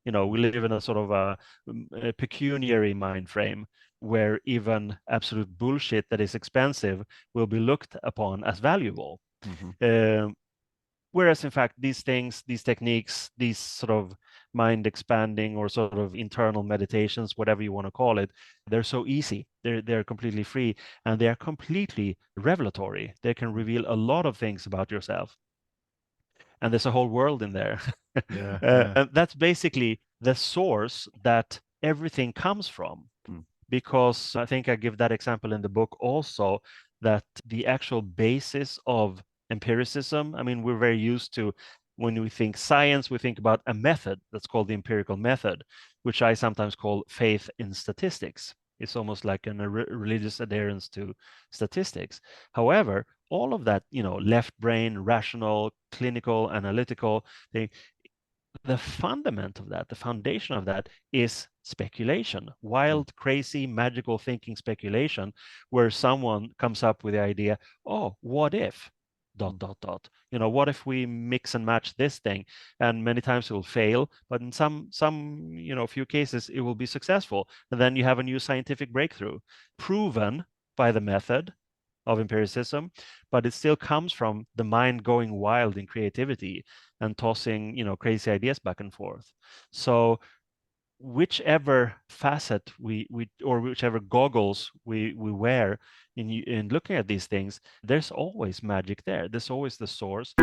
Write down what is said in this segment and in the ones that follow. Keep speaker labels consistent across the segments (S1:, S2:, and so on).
S1: We live in a sort of a pecuniary mind frame where even absolute bullshit that is expensive will be looked upon as valuable.
S2: Hmm.
S1: Um, Whereas, in fact, these things, these techniques, these sort of mind expanding or sort of internal meditations, whatever you want to call it, they're so easy. They're completely free, and they are completely revelatory. They can reveal a lot of things about yourself, and there's a whole world in there.
S2: Yeah, yeah.
S1: And that's basically the source that everything comes from.
S2: Mm.
S1: Because I think I give that example in the book also, that the actual basis of empiricism, I mean, we're very used to, when we think science, we think about a method that's called the empirical method, which I sometimes call faith in statistics. It's almost like a religious adherence to statistics. However, all of that, left brain, rational, clinical, analytical, the fundament of that, the foundation of that is speculation,
S2: Mm.
S1: wild, crazy, magical thinking speculation, where someone comes up with the idea, oh, what if? Dot,
S2: Mm.
S1: dot, dot. What if we mix and match this thing? And many times it will fail, but in some, few cases it will be successful. And then you have a new scientific breakthrough, proven by the method of empiricism, but it still comes from the mind going wild in creativity and tossing, crazy ideas back and forth. So whichever facet we or whichever goggles we wear in looking at these things, there's always magic there. There's always the source.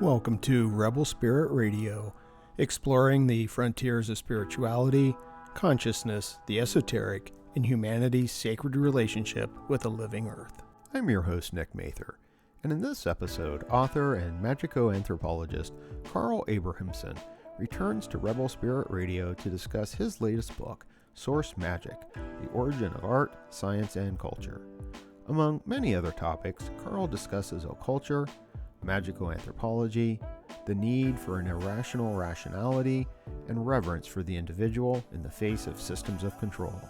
S3: Welcome to Rebel Spirit Radio, exploring the frontiers of spirituality, consciousness, the esoteric, and humanity's sacred relationship with the living earth.
S2: I'm your host, Nick Mather, and in this episode, author and magico anthropologist Carl Abrahamsson returns to Rebel Spirit Radio to discuss his latest book, Source Magic: The Origin of Art, Science, and Culture. Among many other topics, Carl discusses occulture, magico anthropology, the need for an irrational rationality, and reverence for the individual in the face of systems of control.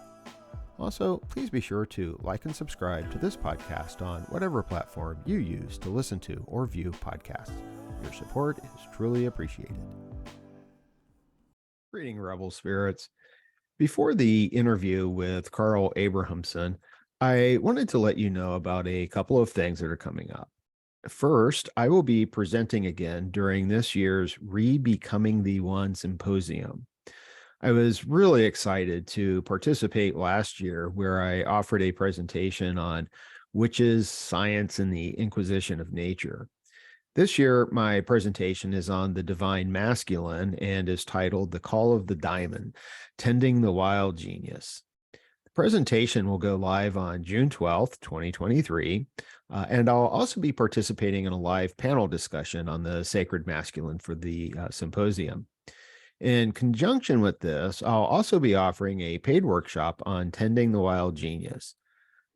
S2: Also, please be sure to like and subscribe to this podcast on whatever platform you use to listen to or view podcasts. Your support is truly appreciated. Greeting, Rebel Spirits. Before the interview with Carl Abrahamsson, I wanted to let you know about a couple of things that are coming up. First, I will be presenting again during this year's Re-Becoming the One Symposium. I was really excited to participate last year, where I offered a presentation on witches, science, and the Inquisition of nature. This year, my presentation is on the divine masculine and is titled The Call of the Diamond, Tending the Wild Genius. The presentation will go live on June 12th, 2023, and I'll also be participating in a live panel discussion on the sacred masculine for the symposium. In conjunction with this, I'll also be offering a paid workshop on tending the wild genius.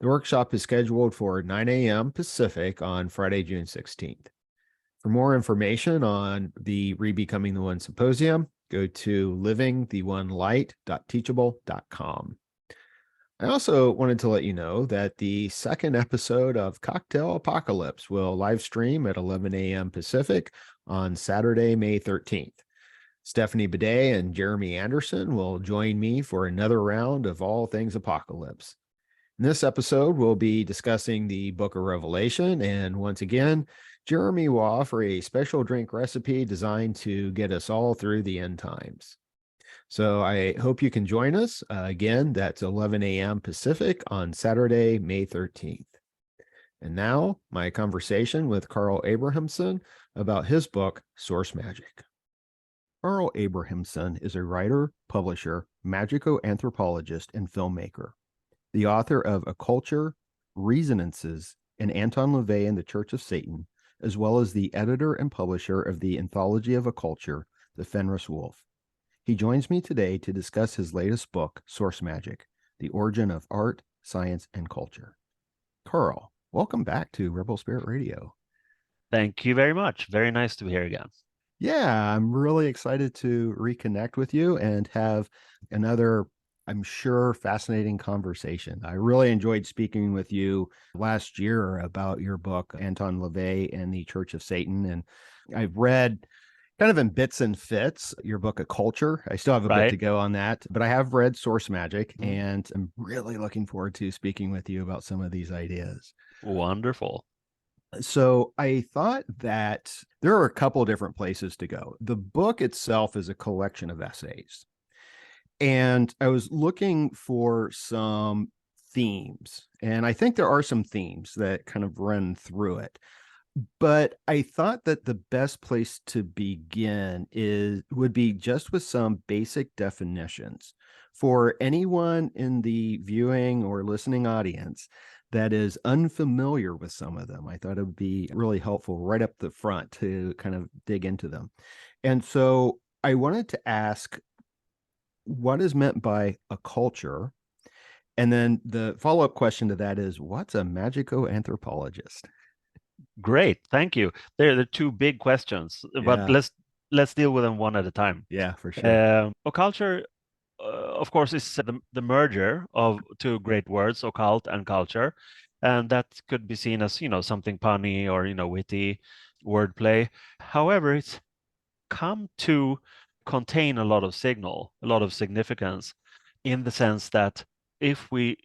S2: The workshop is scheduled for 9 a.m. Pacific on Friday, June 16th. For more information on the Re-Becoming the One Symposium, go to livingtheonelight.teachable.com. I also wanted to let you know that the second episode of Cocktail Apocalypse will live stream at 11 a.m. Pacific on Saturday, May 13th. Stephanie Bidet and Jeremy Anderson will join me for another round of all things apocalypse. In this episode, we'll be discussing the Book of Revelation, and once again, Jeremy will offer a special drink recipe designed to get us all through the end times. So I hope you can join us. Again, that's 11 a.m. Pacific on Saturday, May 13th. And now, my conversation with Carl Abrahamsson about his book, Source Magic. Carl Abrahamsson is a writer, publisher, magico anthropologist, and filmmaker. The author of Occulture, Resonances, and Anton LaVey and the Church of Satan, as well as the editor and publisher of the Anthology of Occulture, The Fenris Wolf. He joins me today to discuss his latest book, Source Magic: The Origin of Art, Science, and Culture. Carl, welcome back to Rebel Spirit Radio.
S1: Thank you very much. Very nice to be here again.
S2: Yeah, I'm really excited to reconnect with you and have another, I'm sure, fascinating conversation. I really enjoyed speaking with you last year about your book, Anton LaVey and the Church of Satan. And I've read kind of in bits and fits your book Occulture. I still have a bit to go on that, but I have read Source Magic, and I'm really looking forward to speaking with you about some of these ideas.
S1: Wonderful.
S2: So I thought that there are a couple of different places to go. The book itself is a collection of essays, and I was looking for some themes, and I think there are some themes that kind of run through it. But I thought that the best place to begin would be just with some basic definitions for anyone in the viewing or listening audience that is unfamiliar with some of them. I thought it would be really helpful right up the front to kind of dig into them. And so I wanted to ask what is meant by a culture? And then the follow-up question to that is, what's a magico anthropologist?
S1: Great, thank you. They're the two big questions, but let's deal with them one at a time.
S2: Yeah, for sure.
S1: Occulture, of course, is the merger of two great words, occult and culture, and that could be seen as something punny or witty wordplay. However, it's come to contain a lot of signal, a lot of significance, in the sense that if we,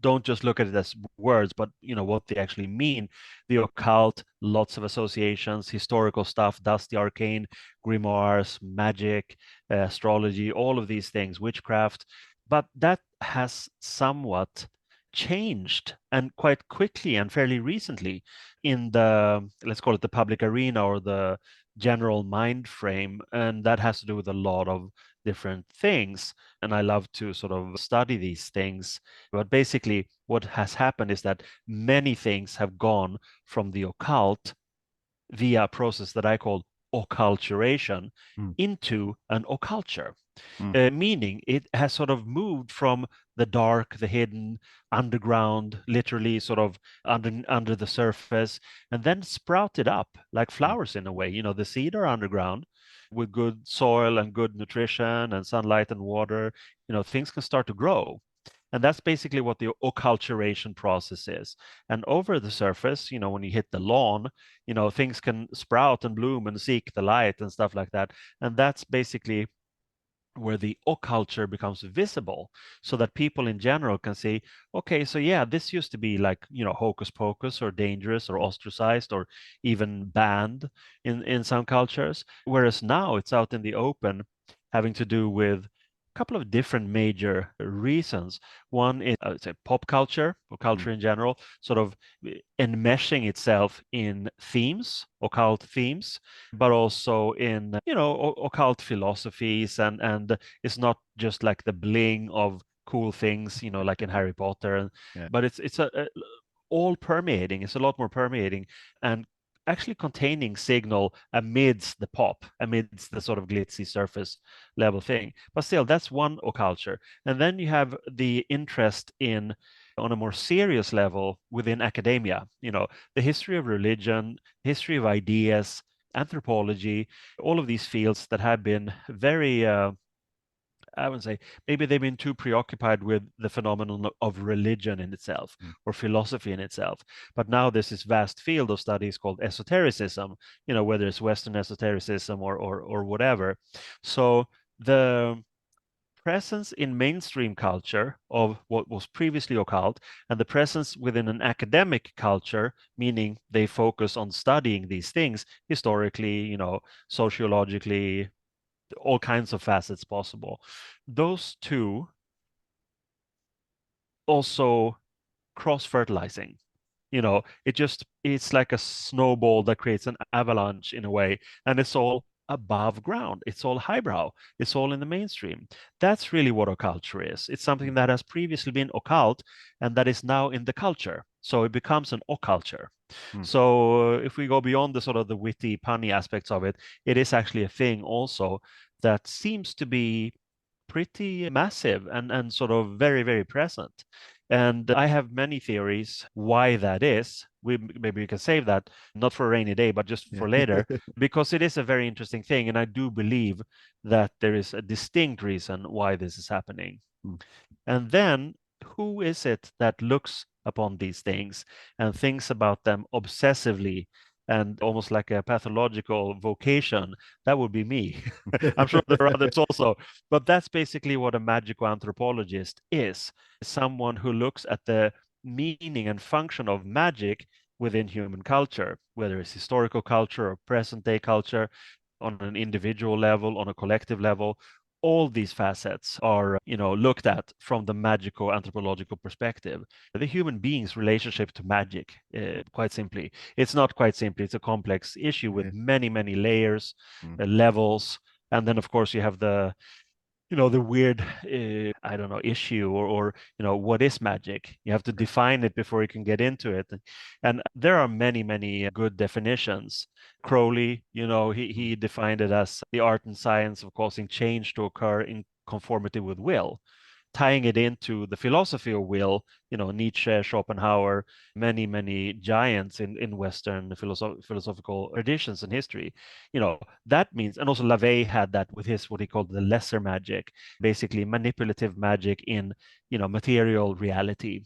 S1: don't just look at it as words, but what they actually mean. The occult, lots of associations, historical stuff, dusty arcane, grimoires, magic, astrology, all of these things, witchcraft. But that has somewhat changed, and quite quickly and fairly recently, in the, let's call it, the public arena or the general mind frame. And that has to do with a lot of different things. And I love to sort of study these things. But basically, what has happened is that many things have gone from the occult via a process that I call occulturation into an occulture. Meaning it has sort of moved from the dark, the hidden, underground, literally sort of under the surface, and then sprouted up like flowers in a way. The seed are underground with good soil and good nutrition and sunlight and water. Things can start to grow. And that's basically what the occulturation process is. And over the surface, when you hit the lawn, things can sprout and bloom and seek the light and stuff like that. And that's basically where the occulture becomes visible, so that people in general can see, okay, so yeah, this used to be like, hocus pocus or dangerous or ostracized or even banned in some cultures. Whereas now it's out in the open, having to do with a couple of different major reasons. One is, I would say, pop culture or culture in general, sort of enmeshing itself in themes, occult themes, but also in occult philosophies, and it's not just like the bling of cool things, like in Harry Potter, but it's a all permeating. It's a lot more permeating and actually containing signal amidst the pop, amidst the sort of glitzy surface level thing. But still, that's one occulture. And then you have the interest in, on a more serious level, within academia, the history of religion, history of ideas, anthropology, all of these fields that have been very I wouldn't say, maybe they've been too preoccupied with the phenomenon of religion in itself or philosophy in itself. But now there's this vast field of studies called esotericism, whether it's Western esotericism or whatever. So the presence in mainstream culture of what was previously occult, and the presence within an academic culture, meaning they focus on studying these things historically, sociologically, all kinds of facets possible. Those two also cross-fertilizing. It's like a snowball that creates an avalanche in a way, and it's all above ground. It's all highbrow. It's all in the mainstream. That's really what occulture is. It's something that has previously been occult and that is now in the culture. So it becomes an occulture. So if we go beyond the sort of the witty, punny aspects of it, it is actually a thing also that seems to be pretty massive and sort of very, very present. And I have many theories why that is. Maybe we can save that, not for a rainy day, but just for later, because it is a very interesting thing. And I do believe that there is a distinct reason why this is happening. And then, who is it that looks upon these things and thinks about them obsessively and almost like a pathological vocation, that would be me. I'm sure there are others also, but that's basically what a magical anthropologist is: someone who looks at the meaning and function of magic within human culture, whether it's historical culture or present day culture, on an individual level, on a collective level. All these facets are, looked at from the magical anthropological perspective. The human being's relationship to magic, quite simply. It's not quite simply, it's a complex issue with many, many layers, levels. And then, of course, you have the weird, I don't know, issue or what is magic? You have to define it before you can get into it. And there are many, many good definitions. Crowley, he defined it as the art and science of causing change to occur in conformity with will. Tying it into the philosophy of will, Nietzsche, Schopenhauer, many, many giants in Western philosophical traditions and history. That means, and also LaVey had that with his, what he called the lesser magic, basically manipulative magic in, material reality,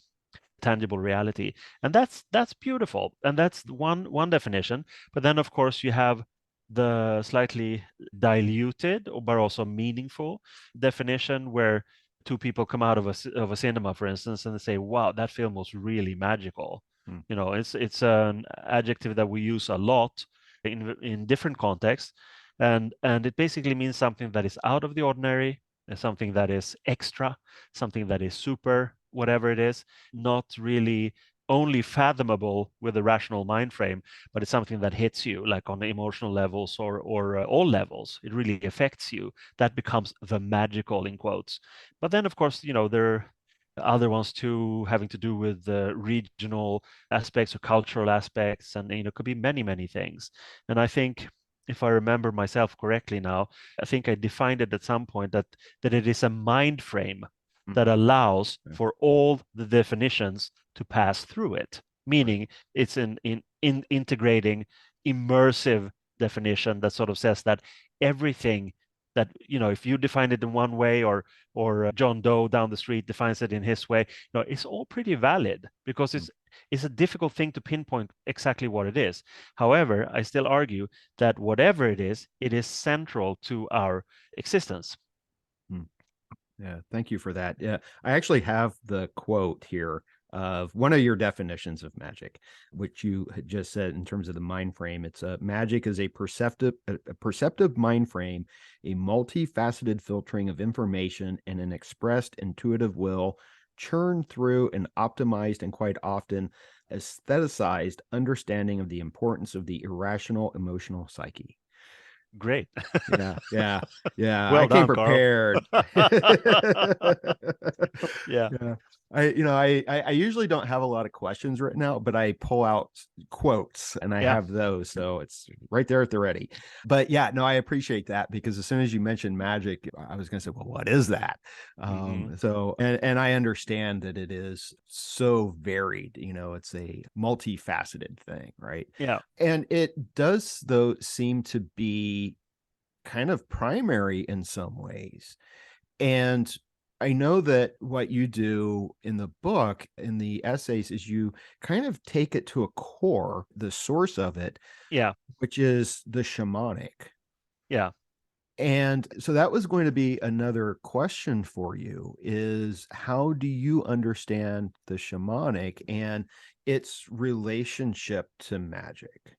S1: tangible reality. And that's beautiful. And that's one definition. But then, of course, you have the slightly diluted but also meaningful definition where two people come out of a cinema, for instance, and they say, wow, that film was really magical. It's an adjective that we use a lot in different contexts, and it basically means something that is out of the ordinary, something that is extra, something that is super, whatever it is, not really only fathomable with a rational mind frame, but it's something that hits you like on the emotional levels or all levels. It really affects you. That becomes the magical, in quotes. But then, of course, there are other ones too, having to do with the regional aspects or cultural aspects, and it could be many, many things. And I think, if I remember myself correctly now, I think I defined it at some point that it is a mind frame that allows for all the definitions to pass through it, meaning it's an integrating, immersive definition that sort of says that everything that, if you define it in one way or John Doe down the street defines it in his way, it's all pretty valid because it's a difficult thing to pinpoint exactly what it is. However, I still argue that whatever it is central to our existence.
S2: Yeah, thank you for that. Yeah, I actually have the quote here of one of your definitions of magic, which you had just said in terms of the mind frame. It's magic is a perceptive mind frame, a multifaceted filtering of information and an expressed intuitive will churned through an optimized and quite often aestheticized understanding of the importance of the irrational emotional psyche.
S1: Great.
S2: Yeah.
S1: Well
S2: I came
S1: done,
S2: prepared.
S1: Yeah.
S2: I usually don't have a lot of questions written out, but I pull out quotes and I have those. So it's right there at the ready. But yeah, no, I appreciate that because as soon as you mentioned magic, I was going to say, well, what is that? So, and I understand that it is so varied, it's a multifaceted thing, right?
S1: Yeah.
S2: And it does, though, seem to be kind of primary in some ways. And I know that what you do in the book, in the essays, is you kind of take it to a core, the source of it, which is the shamanic.
S1: Yeah.
S2: And so that was going to be another question for you is how do you understand the shamanic and its relationship to magic?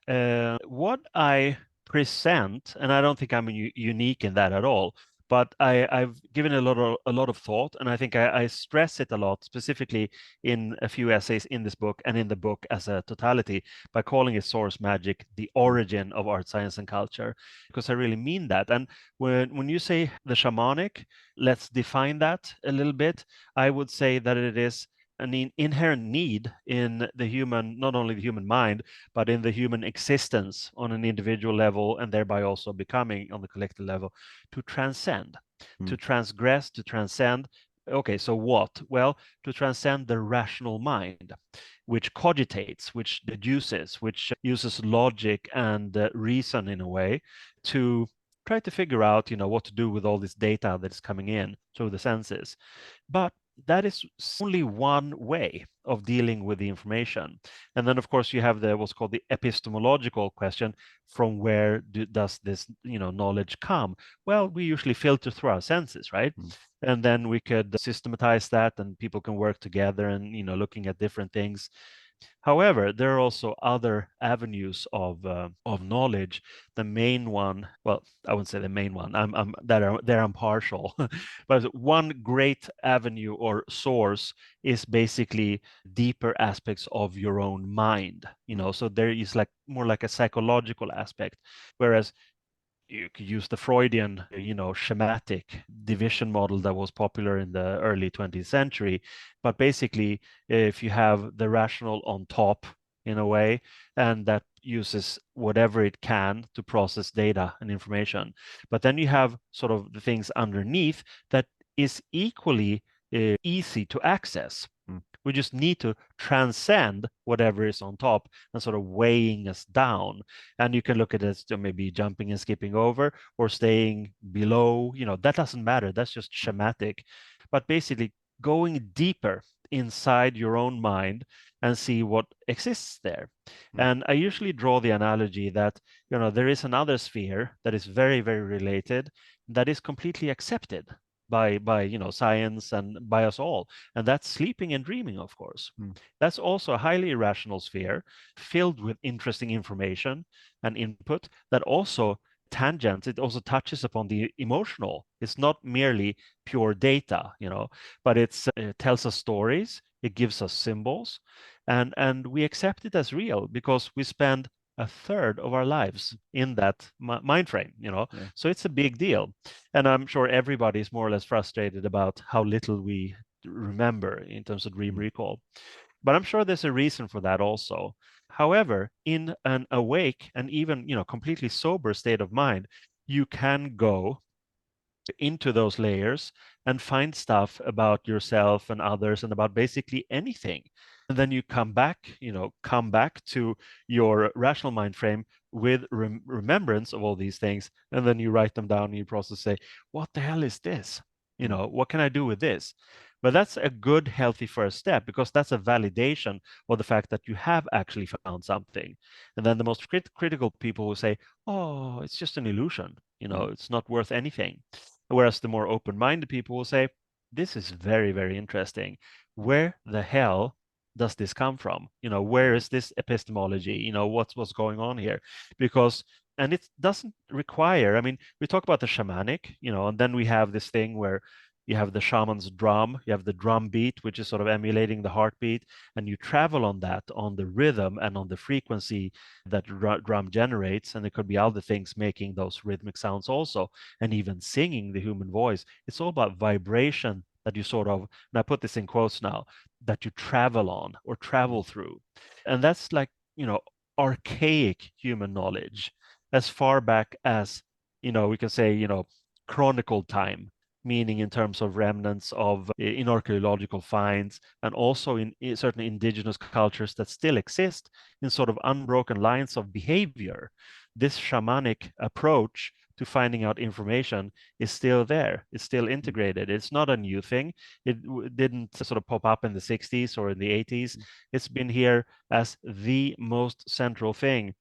S1: What I present, and I don't think I'm unique in that at all, but I've given a lot of thought, and I think I stress it a lot, specifically in a few essays in this book and in the book as a totality, by calling it source magic, the origin of art, science, and culture, because I really mean that. And when you say the shamanic, let's define that a little bit. I would say that it is an inherent need in the human, not only the human mind, but in the human existence on an individual level, and thereby also becoming on the collective level, to transcend, to transgress, to transcend. Okay, so what? Well, to transcend the rational mind, which cogitates, which deduces, which uses logic and reason in a way to try to figure out, what to do with all this data that is coming in through the senses. But that is only one way of dealing with the information. And then, of course, you have what's called the epistemological question: from where does this knowledge come? Well, we usually filter through our senses, right? And then we could systematize that, and people can work together and looking at different things. However, there are also other avenues of knowledge. The main one, well, I wouldn't say the main one. I'm partial, but one great avenue or source is basically deeper aspects of your own mind. So there is more like a psychological aspect, whereas you could use the Freudian, schematic division model that was popular in the early 20th century. But basically, if you have the rational on top in a way, and that uses whatever it can to process data and information. But then you have sort of the things underneath that is equally easy to access. We just need to transcend whatever is on top and sort of weighing us down. And you can look at it as maybe jumping and skipping over or staying below. That doesn't matter. That's just schematic. But basically, going deeper inside your own mind and see what exists there. And I usually draw the analogy that there is another sphere that is very, very related, that is completely accepted by science and by us all, and that's sleeping and dreaming. Of course, that's also a highly irrational sphere filled with interesting information and input that also tangents, it also touches upon the emotional. It's not merely pure data, but it tells us stories, it gives us symbols, and we accept it as real because we spend a third of our lives in that mind frame. So it's a big deal. And I'm sure everybody is more or less frustrated about how little we remember in terms of dream recall. But I'm sure there's a reason for that also. However, in an awake and even completely sober state of mind, you can go into those layers and find stuff about yourself and others and about basically anything. And then you come back to your rational mind frame with remembrance of all these things, and then you write them down and you process, say, what the hell is this? What can I do with this? But that's a good, healthy first step, because that's a validation of the fact that you have actually found something. And then the most critical people will say, oh, it's just an illusion. It's not worth anything. Whereas the more open-minded people will say, this is very, very interesting. Where the hell does this come from? Where is this epistemology? What's going on here? And it doesn't require, we talk about the shamanic, and then we have this thing where you have the shaman's drum, you have the drum beat, which is sort of emulating the heartbeat, and you travel on that, on the rhythm and on the frequency that drum generates. And there could be other things making those rhythmic sounds also, and even singing the human voice. It's all about vibration that you sort of, and I put this in quotes now, that you travel on or travel through. And that's like, archaic human knowledge, as far back as, we can say, chronicle time, meaning in terms of remnants of in archaeological finds, and also in certain indigenous cultures that still exist in sort of unbroken lines of behavior. This shamanic approach to finding out information is still there. It's still integrated. It's not a new thing. It didn't sort of pop up in the 60s or in the 80s. It's been here as the most central thing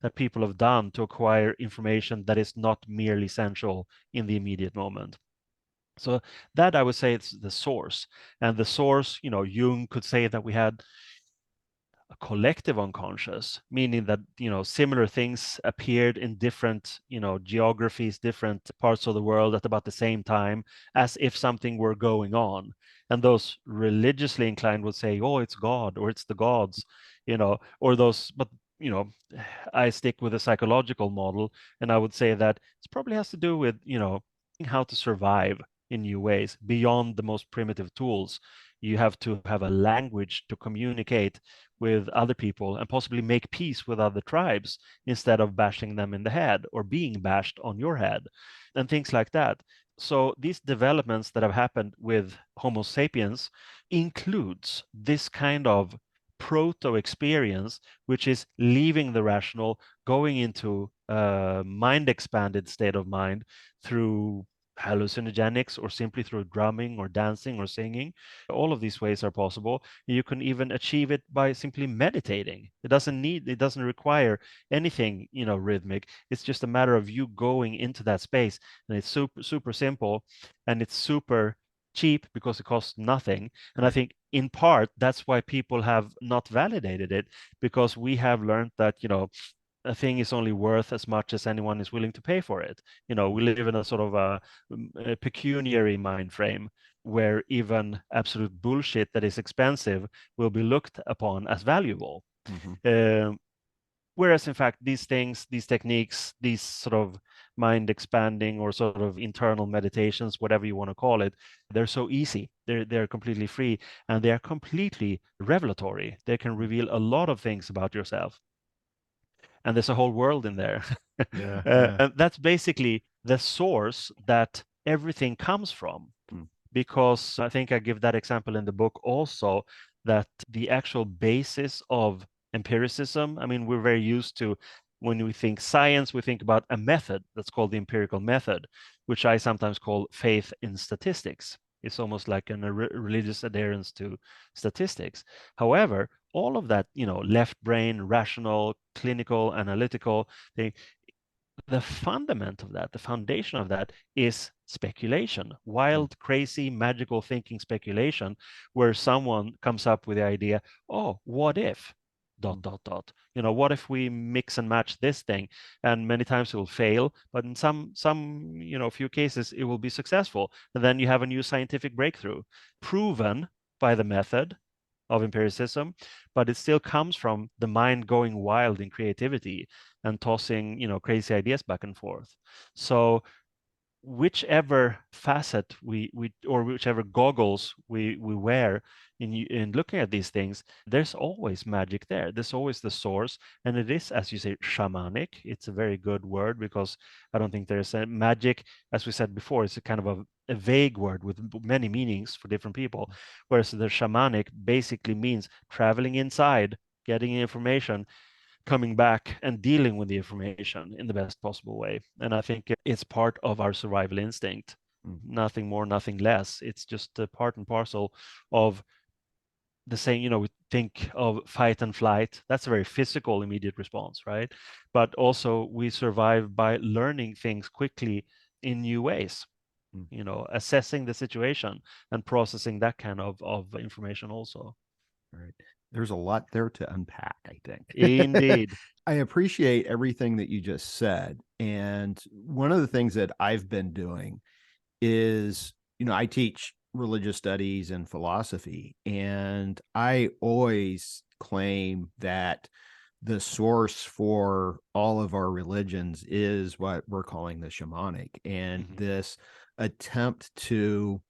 S1: that people have done to acquire information that is not merely central in the immediate moment. So that, I would say, it's the source. And the source, Jung could say that we had a collective unconscious, meaning that, similar things appeared in different, geographies, different parts of the world at about the same time, as if something were going on. And those religiously inclined would say, oh, it's God, or it's the gods, or those, but I stick with a psychological model, and I would say that it probably has to do with, how to survive in new ways beyond the most primitive tools. You have to have a language to communicate with other people and possibly make peace with other tribes instead of bashing them in the head or being bashed on your head and things like that. So these developments that have happened with Homo sapiens includes this kind of proto experience, which is leaving the rational, going into a mind expanded state of mind through hallucinogenics or simply through drumming or dancing or singing. All of these ways are possible. You can even achieve it by simply meditating. It doesn't require anything, rhythmic. It's just a matter of you going into that space, and it's super simple, and it's super cheap because it costs nothing. And I think in part that's why people have not validated it, because we have learned that a thing is only worth as much as anyone is willing to pay for it. We live in a sort of a pecuniary mind frame where even absolute bullshit that is expensive will be looked upon as valuable. Whereas in fact, these things, these techniques, these sort of mind expanding or sort of internal meditations, whatever you want to call it, they're so easy. They're completely free, and they are completely revelatory. They can reveal a lot of things about yourself. And there's a whole world in there. And that's basically the source that everything comes from. Because I think I give that example in the book also, that the actual basis of empiricism, I mean, we're very used to, when we think science, we think about a method that's called the empirical method, which I sometimes call faith in statistics. It's almost like a religious adherence to statistics. However, all of that, left brain, rational, clinical, analytical, the fundament of that, the foundation of that is speculation, wild, crazy, magical thinking speculation, where someone comes up with the idea, oh, what if? ... What if we mix and match this thing? And many times it will fail, but in some few cases it will be successful. And then you have a new scientific breakthrough, proven by the method of empiricism, but it still comes from the mind going wild in creativity and tossing, crazy ideas back and forth. So whichever facet we or whichever goggles we wear in looking at these things, there's always magic there. There's always the source, and it is, as you say, shamanic. It's a very good word, because I don't think there's a magic, as we said before, it's a kind of a vague word with many meanings for different people, whereas the shamanic basically means traveling inside, getting information, coming back and dealing with the information in the best possible way. And I think it's part of our survival instinct. Nothing more, nothing less. It's just a part and parcel of the same, we think of fight and flight. That's a very physical, immediate response, right? But also we survive by learning things quickly in new ways, assessing the situation and processing that kind of information also.
S2: Right. There's a lot there to unpack, I think.
S1: Indeed.
S2: I appreciate everything that you just said. And one of the things that I've been doing is, I teach religious studies and philosophy, and I always claim that the source for all of our religions is what we're calling the shamanic, and this attempt to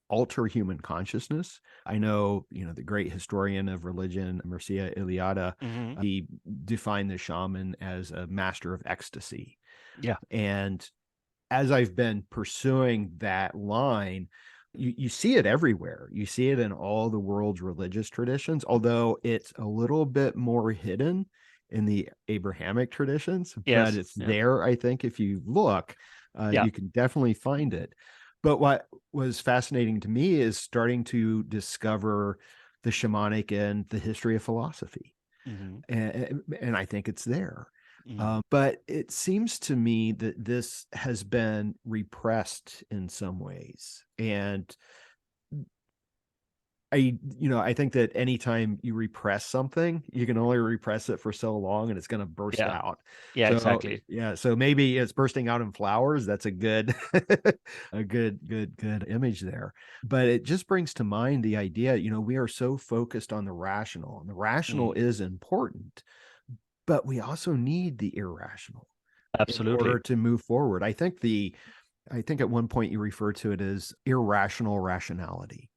S2: alter human consciousness. I know, the great historian of religion, Mircea Eliade, he defined the shaman as a master of ecstasy.
S1: Yeah.
S2: And as I've been pursuing that line, you see it everywhere. You see it in all the world's religious traditions, although it's a little bit more hidden in the Abrahamic traditions, but it's there. I think if you look, you can definitely find it. But what was fascinating to me is starting to discover the shamanic in the history of philosophy. And I think it's there. But it seems to me that this has been repressed in some ways. And I think that anytime you repress something, you can only repress it for so long, and it's going to burst out.
S1: Yeah,
S2: so,
S1: exactly.
S2: Yeah. So maybe it's bursting out in flowers. That's a good, good image there. But it just brings to mind the idea, we are so focused on the rational, and the rational is important, but we also need the irrational.
S1: Absolutely.
S2: In order to move forward. I think at one point you refer to it as irrational rationality.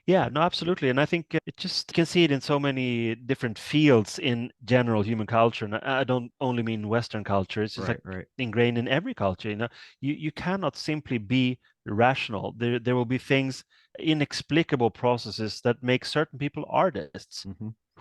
S1: Yeah, no, absolutely. And I think it just can see it in so many different fields in general human culture. And I don't only mean Western culture. It's just ingrained in every culture. You cannot simply be rational. There will be things, inexplicable processes that make certain people artists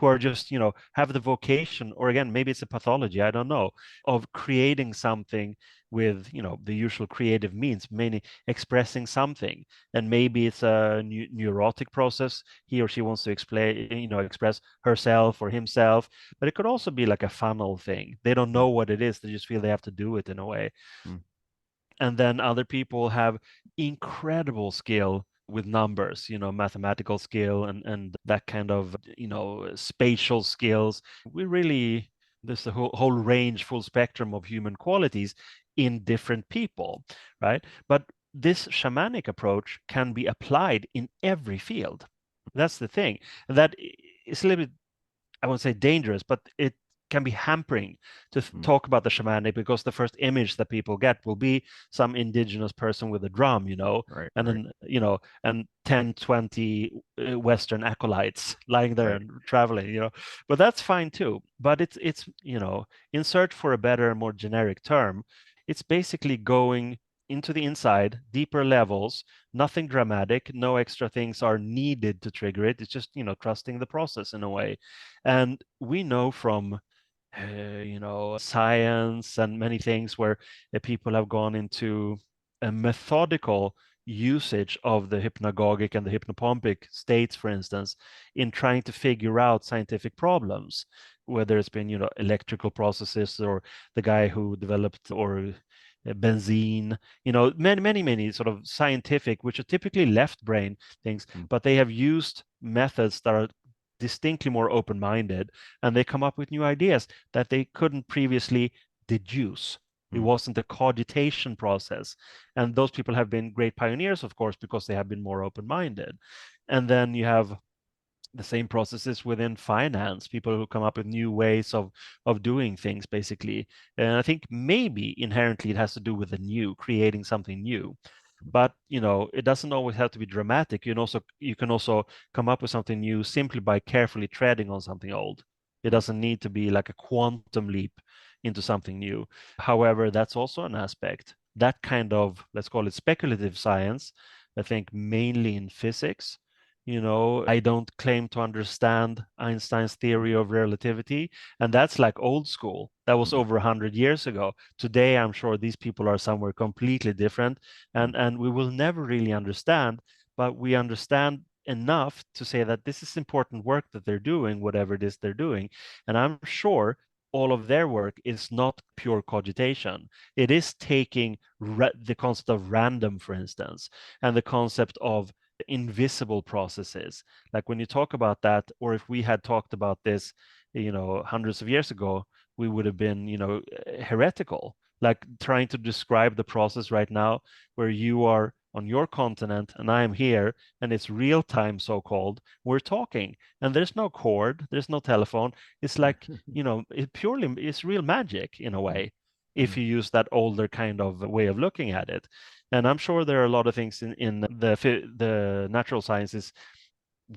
S1: who are just, have the vocation, or again, maybe it's a pathology, I don't know, of creating something with, the usual creative means, mainly expressing something. And maybe it's a neurotic process. He or she wants to express herself or himself, but it could also be like a funnel thing. They don't know what it is. They just feel they have to do it in a way.
S2: Mm.
S1: And then other people have incredible skill with numbers, mathematical skill and that kind of, spatial skills. There's a whole range, full spectrum of human qualities in different people, right? But this shamanic approach can be applied in every field. That's the thing. That is a little bit, I won't say dangerous, but it can be hampering to talk about the shamanic, because the first image that people get will be some indigenous person with a drum,
S2: Right,
S1: and
S2: right.
S1: then, and 10, 20 Western acolytes lying there
S2: Right.
S1: and traveling, but that's fine too. But it's, in search for a better, more generic term, it's basically going into the inside, deeper levels, nothing dramatic, no extra things are needed to trigger it. It's just, trusting the process in a way. And we know from science and many things where people have gone into a methodical usage of the hypnagogic and the hypnopompic states, for instance, in trying to figure out scientific problems, whether it's been, electrical processes, or the guy who developed, or benzene, many sort of scientific, which are typically left brain things, but they have used methods that are distinctly more open-minded, and they come up with new ideas that they couldn't previously deduce. It wasn't a cogitation process. And those people have been great pioneers, of course, because they have been more open-minded. And then you have the same processes within finance, people who come up with new ways of doing things, basically. And I think maybe inherently it has to do with the new, creating something new. But it doesn't always have to be dramatic. You can also come up with something new simply by carefully treading on something old. It doesn't need to be like a quantum leap into something new. However, that's also an aspect. That kind of, let's call it speculative science, I think mainly in physics. I don't claim to understand Einstein's theory of relativity, and that's like old school. That was over 100 years ago. Today, I'm sure these people are somewhere completely different, and we will never really understand, but we understand enough to say that this is important work that they're doing, whatever it is they're doing. And I'm sure all of their work is not pure cogitation. It is taking the concept of random, for instance, and the concept of invisible processes. Like when you talk about that, or if we had talked about this, hundreds of years ago, we would have been, heretical. Like trying to describe the process right now, where you are on your continent and I am here, and it's real time, so called. We're talking, and there's no cord, there's no telephone. It's like, it's real magic in a way, if you use that older kind of way of looking at it. And I'm sure there are a lot of things in the natural sciences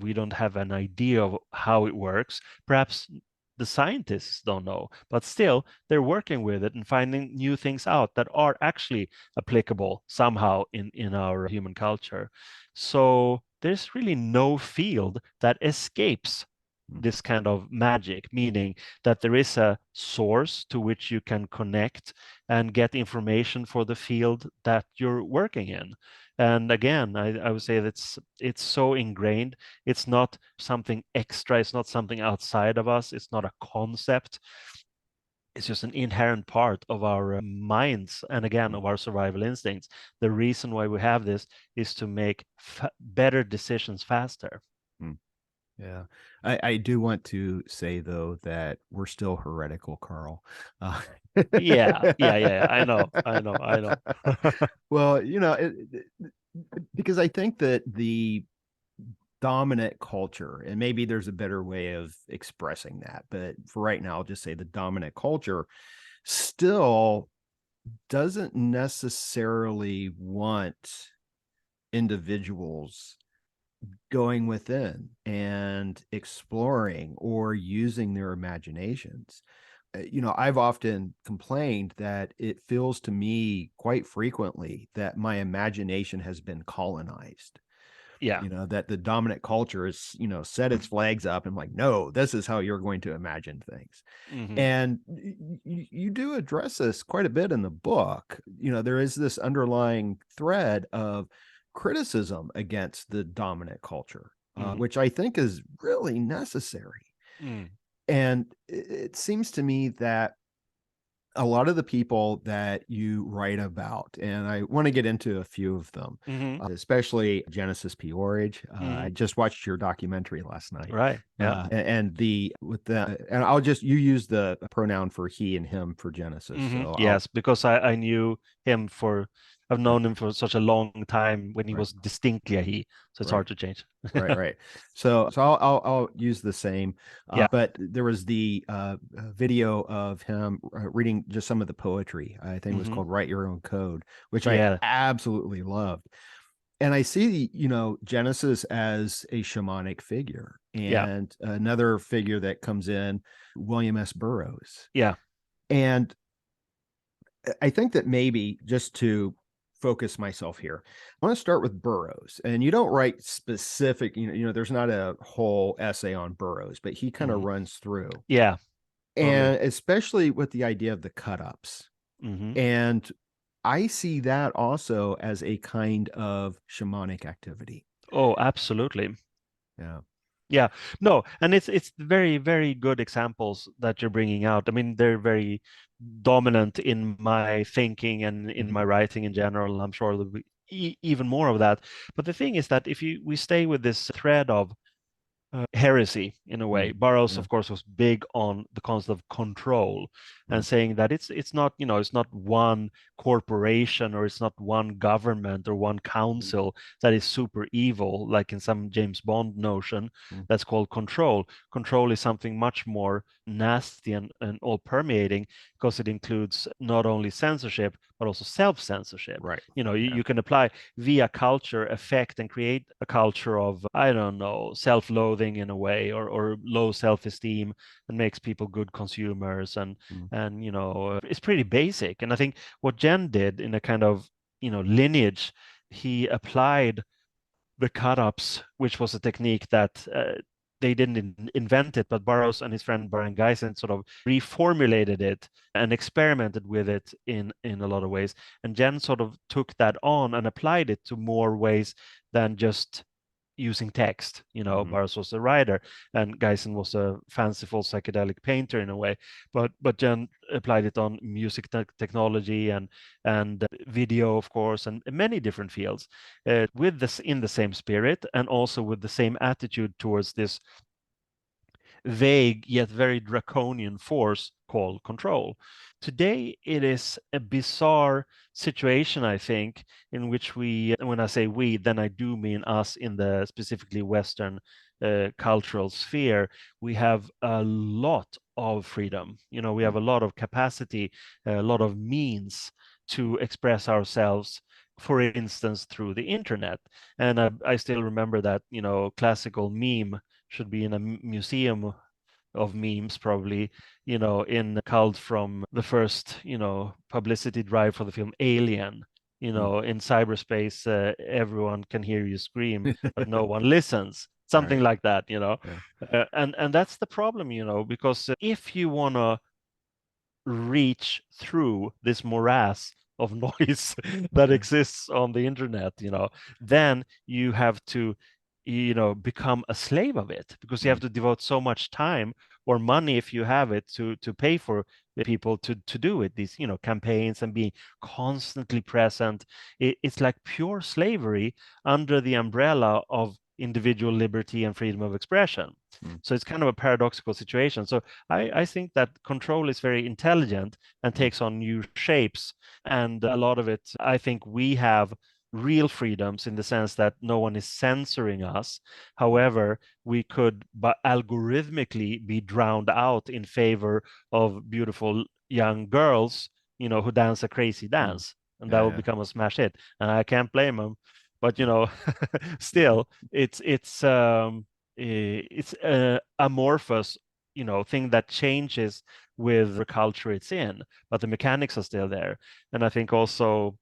S1: we don't have an idea of how it works. Perhaps the scientists don't know, but still they're working with it and finding new things out that are actually applicable somehow in our human culture. So there's really no field that escapes this kind of magic, meaning that there is a source to which you can connect and get information for the field that you're working in. And again, I would say that it's so ingrained. It's not something extra. It's not something outside of us. It's not a concept. It's just an inherent part of our minds, and again, of our survival instincts. The reason why we have this is to make better decisions faster.
S2: Yeah, I do want to say though that we're still heretical, Carl.
S1: Yeah. I know.
S2: Well, because I think that the dominant culture, and maybe there's a better way of expressing that, but for right now, I'll just say the dominant culture still doesn't necessarily want individuals going within and exploring or using their imaginations. I've often complained that it feels to me quite frequently that my imagination has been colonized.
S1: Yeah.
S2: That the dominant culture is, set its flags up and like, no, this is how you're going to imagine things.
S1: Mm-hmm.
S2: And you do address this quite a bit in the book. There is this underlying thread of criticism against the dominant culture, which I think is really necessary. And it seems to me that a lot of the people that you write about, and I want to get into a few of them, especially Genesis P. Orridge. I just watched your documentary last night.
S1: Right. Yeah.
S2: And I'll just, you use the pronoun for he and him for Genesis. So
S1: yes, because I knew him I've known him for such a long time when he was distinctly a he, so it's hard to change.
S2: Right. So I'll use the same. But there was the video of him reading just some of the poetry. I think it was called "Write Your Own Code," which I absolutely loved. And I see, Genesis as a shamanic figure, and another figure that comes in, William S. Burroughs.
S1: Yeah.
S2: And I think that maybe just to focus myself here, I want to start with Burroughs. And you don't write specific, there's not a whole essay on Burroughs, but he kind of runs through.
S1: Yeah.
S2: And especially with the idea of the cut-ups. And I see that also as a kind of shamanic activity.
S1: Oh, absolutely.
S2: Yeah.
S1: Yeah. No, and it's very, very good examples that you're bringing out. I mean, they're very dominant in my thinking and in my writing in general. I'm sure there'll be even more of that. But the thing is that if we stay with this thread of heresy in a way. Burroughs, of course, was big on the concept of control and saying that it's not, it's not one corporation or it's not one government or one council that is super evil, like in some James Bond notion that's called control. Control is something much more nasty and all permeating because it includes not only censorship but also self-censorship.
S2: Right.
S1: You can apply via culture affect and create a culture of, I don't know, self-loathing in a way, or low self-esteem, and makes people good consumers, and it's pretty basic. And I think what Jen did in a kind of lineage, he applied the cut-ups, which was a technique that they didn't invent it, but Burroughs and his friend Brian Geisen sort of reformulated it and experimented with it in a lot of ways. And Jen sort of took that on and applied it to more ways than just using text. Burroughs was a writer and Geisen was a fanciful psychedelic painter in a way, but Jen applied it on music technology and video, of course, and many different fields, with this in the same spirit and also with the same attitude towards this vague yet very draconian force called control. Today, it is a bizarre situation, I think, in which when I say we, then I do mean us in the specifically Western cultural sphere. We have a lot of freedom. We have a lot of capacity, a lot of means to express ourselves, for instance, through the internet. And I still remember that, classical meme should be in a museum of memes, probably, in culled from the first, publicity drive for the film Alien. In cyberspace, everyone can hear you scream, but no one listens. Something like that, and that's the problem, because if you want to reach through this morass of noise that exists on the internet, then you have to become a slave of it, because you have to devote so much time or money, if you have it, to pay for the people to do it, these campaigns, and being constantly present. It's like pure slavery under the umbrella of individual liberty and freedom of expression. So it's kind of a paradoxical situation. So I think that control is very intelligent and takes on new shapes, and a lot of it, I think we have real freedoms in the sense that no one is censoring us. However, we could algorithmically be drowned out in favor of beautiful young girls, who dance a crazy dance, and that will become a smash hit. And I can't blame them, but still, it's amorphous, thing that changes with the culture it's in, but the mechanics are still there. And I think also,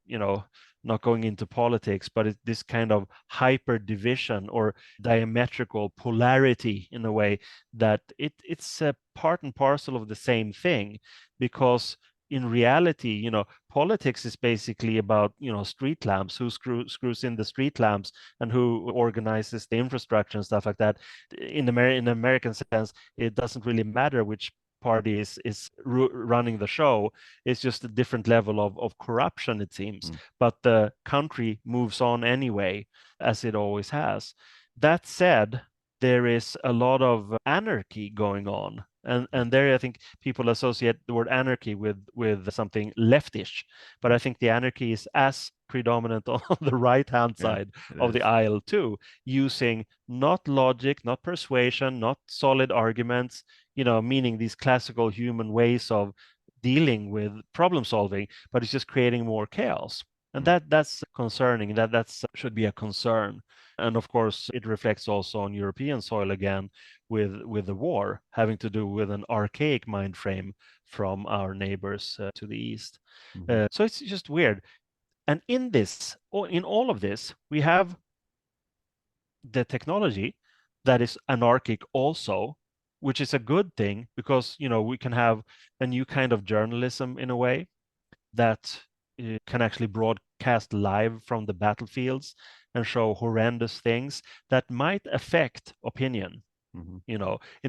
S1: not going into politics, but it's this kind of hyper division or diametrical polarity in a way that it's a part and parcel of the same thing, because in reality, politics is basically about, street lamps, who screws in the street lamps and who organizes the infrastructure and stuff like that. In American sense, it doesn't really matter which party is running the show. It's just a different level of corruption, it seems. But the country moves on anyway, as it always has. That said, there is a lot of anarchy going on. And there, I think people associate the word anarchy with something leftish, but I think the anarchy is as predominant on the right-hand side of the aisle too, using not logic, not persuasion, not solid arguments, meaning these classical human ways of dealing with problem solving, but it's just creating more chaos. And that's concerning. That's should be a concern. And of course, it reflects also on European soil again, with the war having to do with an archaic mind frame from our neighbors to the east. So it's just weird. And in all of this, we have the technology that is anarchic also, which is a good thing, because we can have a new kind of journalism in a way that can actually broadcast live from the battlefields and show horrendous things that might affect opinion, in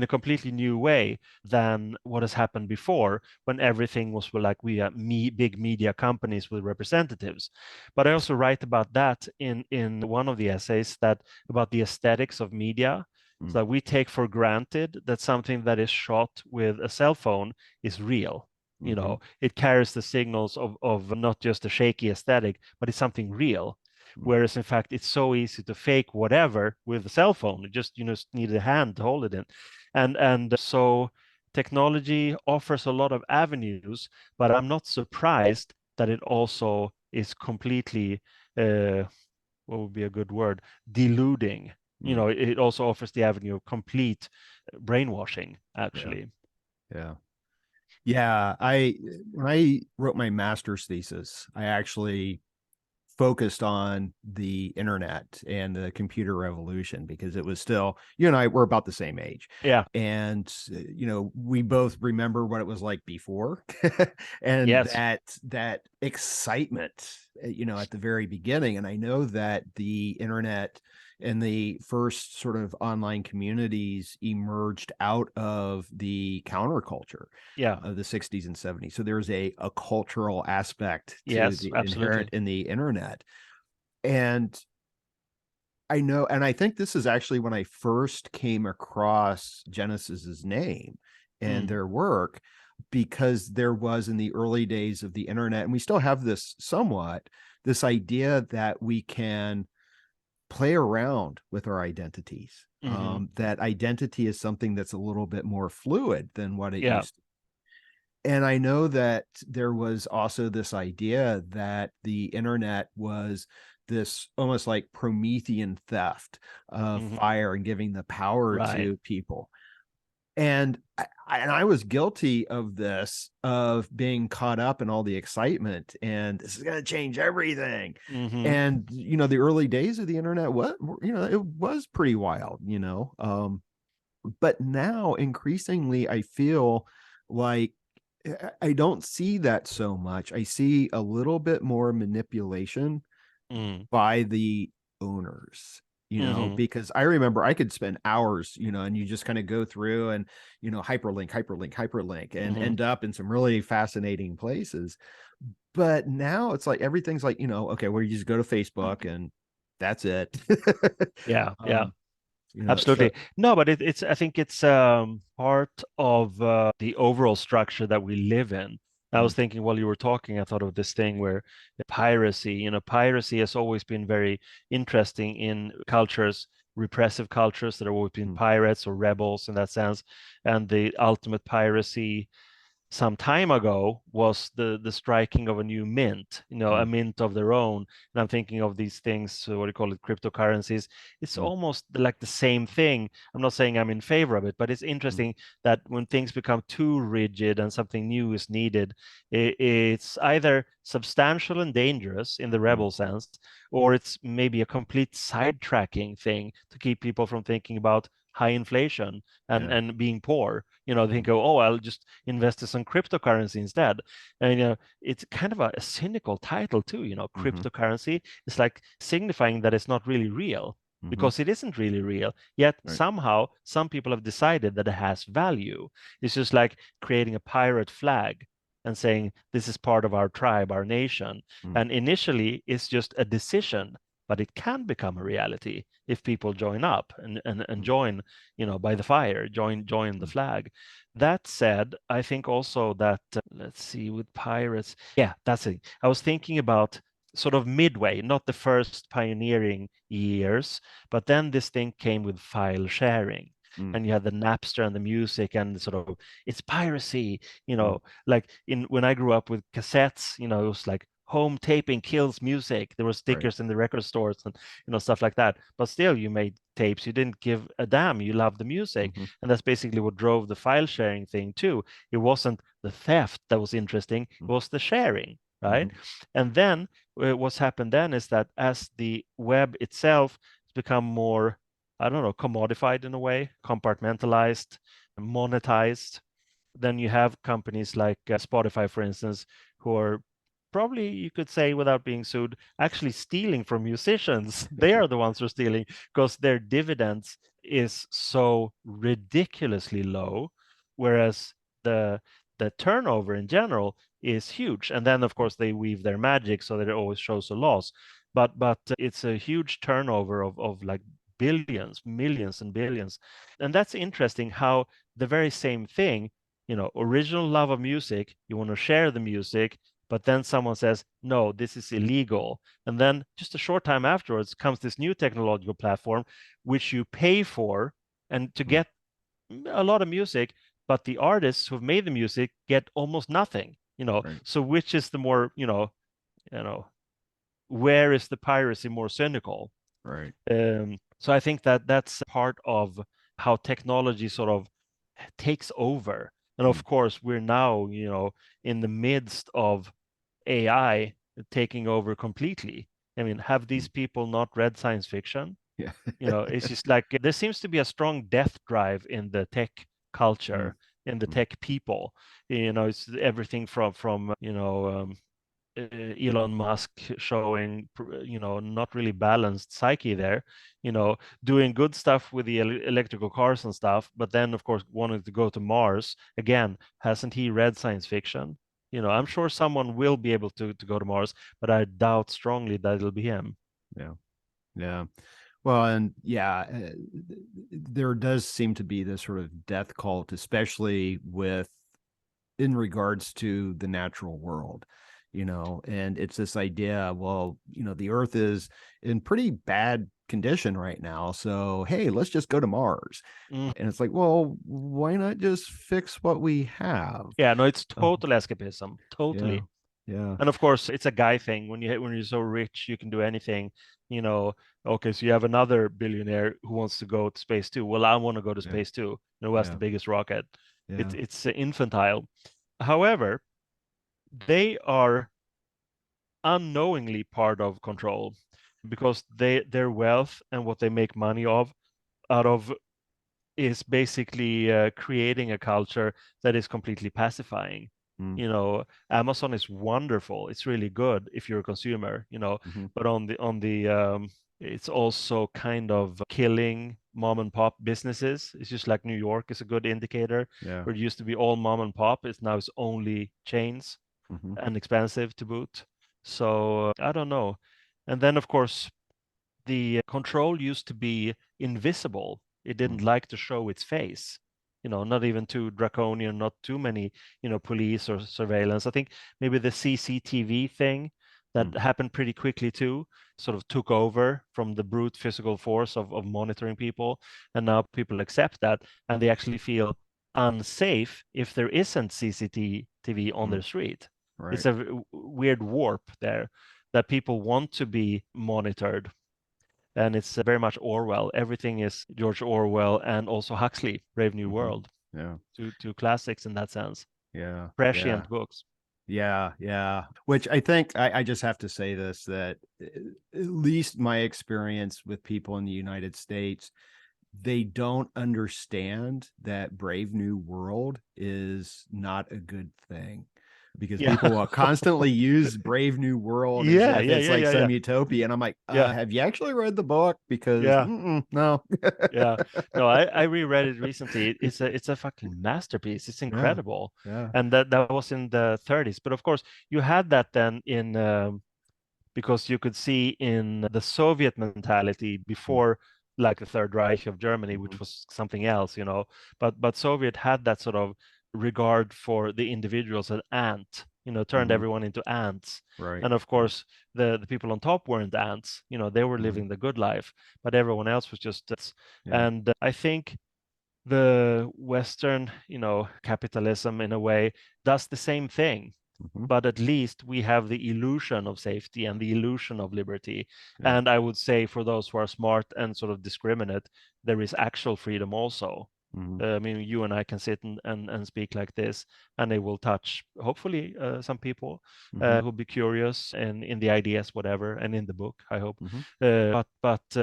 S1: a completely new way than what has happened before, when everything was like we are big media companies with representatives. But I also write about that in one of the essays, that about the aesthetics of media. So that we take for granted that something that is shot with a cell phone is real. It carries the signals of not just a shaky aesthetic, but it's something real. Whereas in fact, it's so easy to fake whatever with a cell phone. It just need a hand to hold it in. And so technology offers a lot of avenues, but I'm not surprised that it also is completely what would be a good word, deluding. It also offers the avenue of complete brainwashing, actually.
S2: Yeah. When I wrote my master's thesis, I actually focused on the internet and the computer revolution, because it was still, you and I were about the same age.
S1: Yeah.
S2: And, we both remember what it was like before. And
S1: yes.
S2: that excitement, at the very beginning. And I know that the internet and the first sort of online communities emerged out of the counterculture of the 60s and 70s. So there's a cultural aspect to the inherent in the internet. And I know, and I think this is actually when I first came across Genesis's name and their work, because there was, in the early days of the internet, and we still have this somewhat, this idea that we can play around with our identities. That identity is something that's a little bit more fluid than what it used to be. And I know that there was also this idea that the internet was this almost like Promethean theft of fire and giving the power to people. And I was guilty of this, of being caught up in all the excitement, and this is going to change everything. And, the early days of the internet, it was pretty wild, but now increasingly, I feel like I don't see that so much. I see a little bit more manipulation by the owners. Because I remember I could spend hours, and you just kind of go through and, hyperlink and end up in some really fascinating places. But now it's like, everything's like, okay, well, you just go to Facebook and that's it.
S1: Absolutely. No, but I think it's part of the overall structure that we live in. I was thinking while you were talking, I thought of this thing where the piracy, piracy has always been very interesting in cultures, repressive cultures that have always been pirates or rebels in that sense. And the ultimate piracy some time ago was the striking of a new mint, a mint of their own. And I'm thinking of these things, what do you call it, cryptocurrencies. It's almost like the same thing. I'm not saying I'm in favor of it, but it's interesting that when things become too rigid and something new is needed, it's either substantial and dangerous in the rebel sense, or it's maybe a complete sidetracking thing to keep people from thinking about high inflation and being poor. They go, oh, I'll just invest in some cryptocurrency instead. And it's kind of a cynical title too. Cryptocurrency is like signifying that it's not really real, because it isn't really real. Yet somehow some people have decided that it has value. It's just like creating a pirate flag and saying this is part of our tribe, our nation. And initially it's just a decision, but it can become a reality if people join up and join, by the fire, join the flag. That said, I think also that, let's see, with pirates, yeah, that's it. I was thinking about sort of midway, not the first pioneering years, but then this thing came with file sharing. And you had the Napster and the music and sort of, it's piracy, like when I grew up with cassettes, it was like home taping kills music. There were stickers in the record stores and stuff like that. But still, you made tapes. You didn't give a damn. You loved the music, and that's basically what drove the file sharing thing too. It wasn't the theft that was interesting; it was the sharing, right? And then what's happened then is that as the web itself has become more, I don't know, commodified in a way, compartmentalized, monetized, then you have companies like Spotify, for instance, who are probably, you could say without being sued, actually stealing from musicians. They are the ones who are stealing because their dividends is so ridiculously low, whereas the turnover in general is huge. And then of course they weave their magic so that it always shows a loss. But it's a huge turnover of like billions, millions and billions. And that's interesting how the very same thing, original love of music, you want to share the music, but then someone says, no, this is illegal. And then just a short time afterwards comes this new technological platform, which you pay for and to get a lot of music, but the artists who've made the music get almost nothing, So which is the more, where is the piracy more cynical?
S2: Right.
S1: So I think that that's part of how technology sort of takes over. And of course, we're now, in the midst of AI taking over completely. I mean, have these people not read science fiction?
S2: Yeah.
S1: It's just like there seems to be a strong death drive in the tech culture, in the tech people. It's everything from Elon Musk showing, not really balanced psyche there, doing good stuff with the electrical cars and stuff, but then of course wanting to go to Mars again. Hasn't he read science fiction? I'm sure someone will be able to go to Mars, but I doubt strongly that it'll be him.
S2: Yeah. Yeah. Well, and there does seem to be this sort of death cult, especially in regards to the natural world, and it's this idea, well, the earth is in pretty bad condition right now. So, hey, let's just go to Mars. And it's like, well, why not just fix what we have?
S1: Yeah, no, it's total escapism. Totally.
S2: Yeah.
S1: And of course, it's a guy thing. When you're so rich, you can do anything. Okay, so you have another billionaire who wants to go to space too. Well, I want to go to space too. Who has the biggest rocket? It's infantile. However, they are unknowingly part of control because their wealth and what they make money out of is basically creating a culture that is completely pacifying. Amazon is wonderful. It's really good if you're a consumer, but on the it's also kind of killing mom and pop businesses. It's just like New York is a good indicator.
S2: Yeah.
S1: Where it used to be all mom and pop, it's only chains and expensive to boot. So I don't know. And then of course the control used to be invisible. It didn't like to show its face. Not even too draconian, not too many, police or surveillance. I think maybe the CCTV thing that happened pretty quickly too, sort of took over from the brute physical force of monitoring people. And now people accept that and they actually feel unsafe if there isn't CCTV on their street.
S2: Right.
S1: It's a weird warp there that people want to be monitored. And it's very much Orwell. Everything is George Orwell and also Huxley, Brave New World.
S2: Yeah.
S1: Two classics in that sense.
S2: Yeah.
S1: Prescient books.
S2: Yeah. Which I think I just have to say this, that at least my experience with people in the United States, they don't understand that Brave New World is not a good thing, because people will constantly use Brave New World as if it's like some utopia. And I'm like, have you actually read the book? Because no.
S1: No, I reread it recently. It's a fucking masterpiece. It's incredible.
S2: Yeah.
S1: And that was in the 30s. But of course, you had that then in because you could see in the Soviet mentality before, like the Third Reich of Germany, which was something else, but Soviet had that sort of regard for the individuals as ant, turned everyone into ants.
S2: Right.
S1: And of course, the people on top weren't ants, they were living the good life, but everyone else was just. And I think the Western, capitalism in a way does the same thing. But at least we have the illusion of safety and the illusion of liberty. And I would say for those who are smart and sort of discriminate, there is actual freedom also. I mean, you and I can sit and speak like this, and they will touch, hopefully, some people who'll be curious in the ideas, whatever, and in the book, I hope.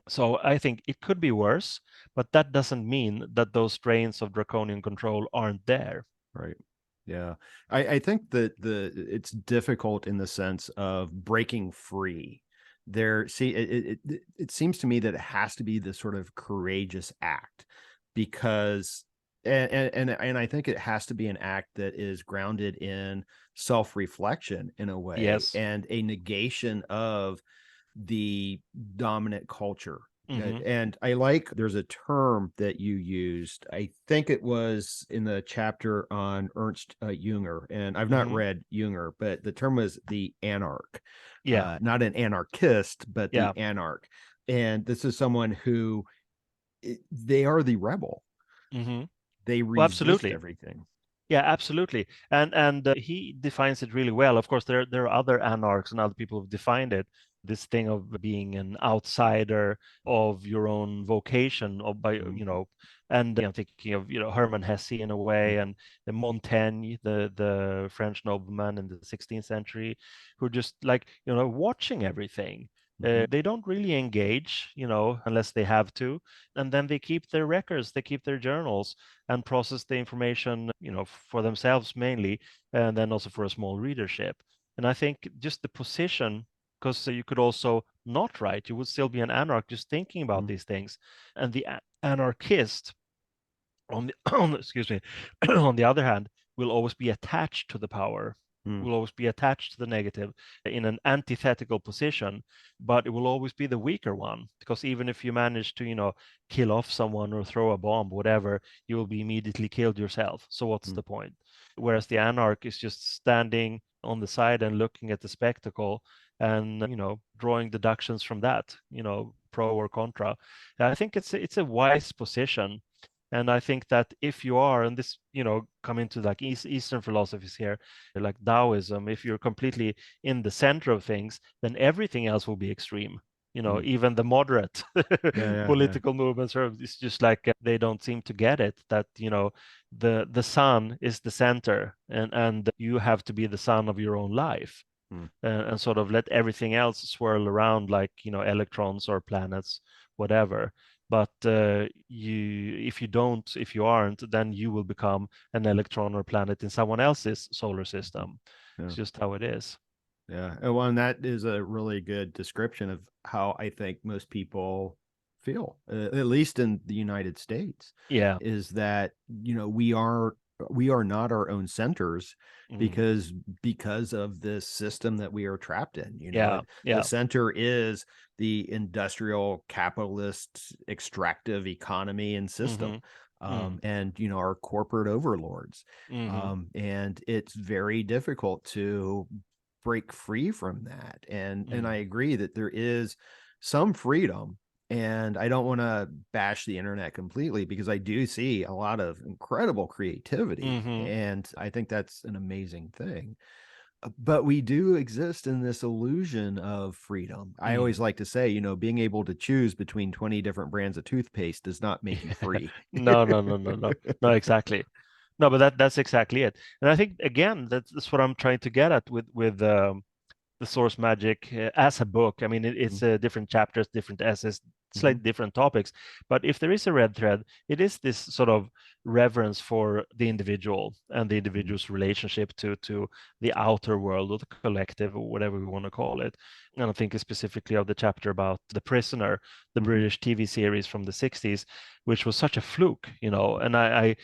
S1: So I think it could be worse, but that doesn't mean that those strains of draconian control aren't there.
S2: Right. Yeah. I think that it's difficult in the sense of breaking free. It seems to me that it has to be this sort of courageous act, because and I think it has to be an act that is grounded in self-reflection in a way, and a negation of the dominant culture. And I like, there's a term that you used, I think it was in the chapter on Ernst Jünger, and I've not read Jünger, but the term was the anarch. Not an anarchist, but the anarch. And this is someone who, they are the rebel. They resist everything.
S1: Yeah, absolutely. And he defines it really well. Of course, there are other anarchs and other people who've defined it. This thing of being an outsider of your own vocation, and I'm thinking of Hermann Hesse in a way, and Montaigne, the French nobleman in the 16th century, who just like watching everything. They don't really engage, unless they have to, and then they keep their records, they keep their journals, and process the information, for themselves mainly, and then also for a small readership. And I think just the position, because you could also not write, you would still be an anarch just thinking about these things. And the anarchist, excuse me, on the other hand, will always be attached to the power, will always be attached to the negative in an antithetical position, but it will always be the weaker one, because even if you manage to, kill off someone or throw a bomb, whatever, you will be immediately killed yourself. So what's the point? Whereas the anarch is just standing on the side and looking at the spectacle and, drawing deductions from that, pro or contra. I think it's a wise position. And I think that if you are, and this, come into like Eastern philosophies here, like Taoism, if you're completely in the center of things, then everything else will be extreme. Even the moderate political movements it's just like they don't seem to get it, that, the sun is the center, and you have to be the sun of your own life. And sort of let everything else swirl around like, electrons or planets, whatever. But if you aren't, then you will become an electron or planet in someone else's solar system. It's just how it is.
S2: Yeah. Well, and that is a really good description of how I think most people feel, at least in the United States. Is that, we are not our own centers, because of this system that we are trapped in. The center is the industrial capitalist extractive economy and system. And our corporate overlords. And it's very difficult to break free from that. And I agree that there is some freedom And I don't want to bash the internet completely, because I do see a lot of incredible creativity. And I think that's an amazing thing. But we do exist in this illusion of freedom. I always like to say, you know, being able to choose between 20 different brands of toothpaste does not make you free.
S1: No, no, exactly. No, but that's exactly it. And I think again, that's what I'm trying to get at with the source magic as a book. I mean, it's different chapters, different essays, slightly different topics. But if there is a red thread, it is this sort of reverence for the individual and the individual's relationship to the outer world or the collective or whatever we want to call it. And I'm thinking specifically of the chapter about The Prisoner, the British TV series from the 60s, which was such a fluke, you know. And I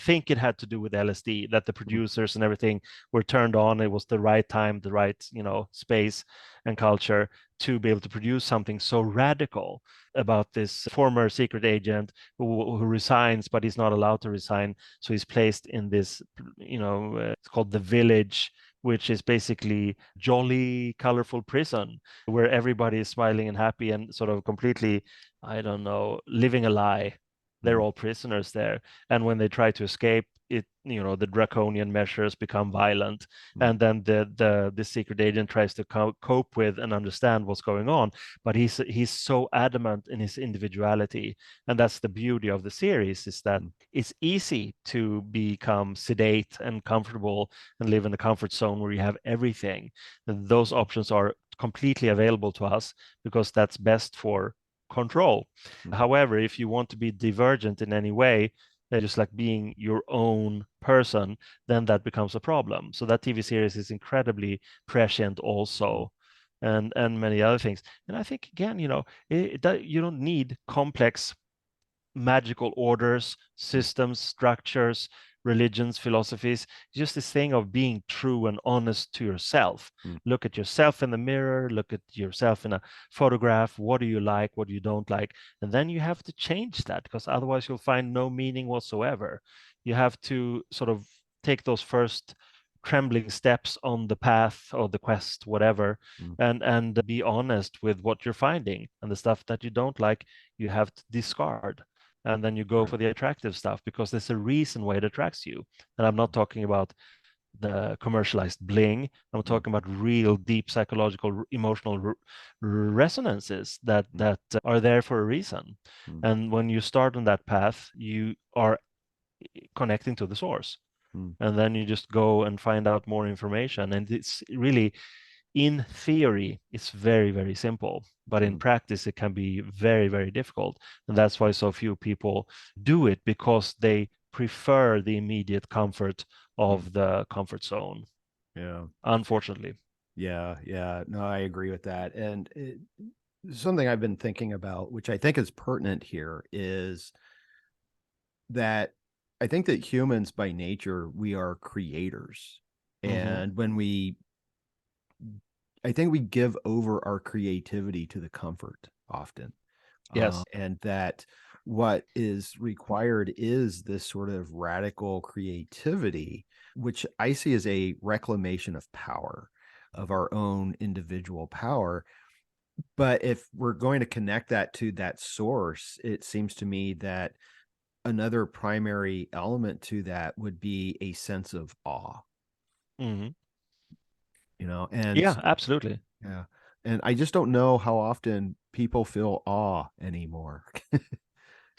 S1: think it had to do with LSD, that the producers and everything were turned on. It was the right time, the right, you know, space and culture to be able to produce something so radical about this former secret agent who resigns, but he's not allowed to resign. So he's placed in this, you know, it's called the Village, which is basically jolly, colorful prison where everybody is smiling and happy and sort of completely, I don't know, living a lie. They're all prisoners there. And when they try to escape, it, you know, the draconian measures become violent. And then the secret agent tries to cope with and understand what's going on. But he's so adamant in his individuality. And that's the beauty of the series, is that it's easy to become sedate and comfortable and live in the comfort zone where you have everything. And those options are completely available to us because that's best for control. However, if you want to be divergent in any way, just like being your own person, then that becomes a problem. So that TV series is incredibly prescient also, and many other things. And I think again, you know, you don't need complex magical orders, systems, structures, religions, philosophies, just this thing of being true and honest to yourself. Look at yourself in the mirror, look at yourself in a photograph. What do you like? What do you don't like? And then you have to change that, because otherwise you'll find no meaning whatsoever. You have to sort of take those first trembling steps on the path or the quest, whatever, and be honest with what you're finding. And the stuff that you don't like, you have to discard. And then you go for the attractive stuff, because there's a reason why it attracts you. And I'm not talking about the commercialized bling. I'm talking about real deep psychological, emotional resonances that are there for a reason. And when you start on that path, you are connecting to the source. And then you just go and find out more information. And it's really, in theory, it's very, very simple, but in practice, it can be very, very difficult. And that's why so few people do it, because they prefer the immediate comfort of the comfort zone.
S2: Yeah.
S1: Unfortunately.
S2: Yeah. No, I agree with that. And something I've been thinking about, which I think is pertinent here, is that I think that humans by nature, we are creators. And when I think we give over our creativity to the comfort often.
S1: Yes.
S2: And that what is required is this sort of radical creativity, which I see as a reclamation of power, of our own individual power. But if we're going to connect that to that source, it seems to me that another primary element to that would be a sense of awe. You know, and
S1: yeah, absolutely.
S2: Yeah. And I just don't know how often people feel awe anymore.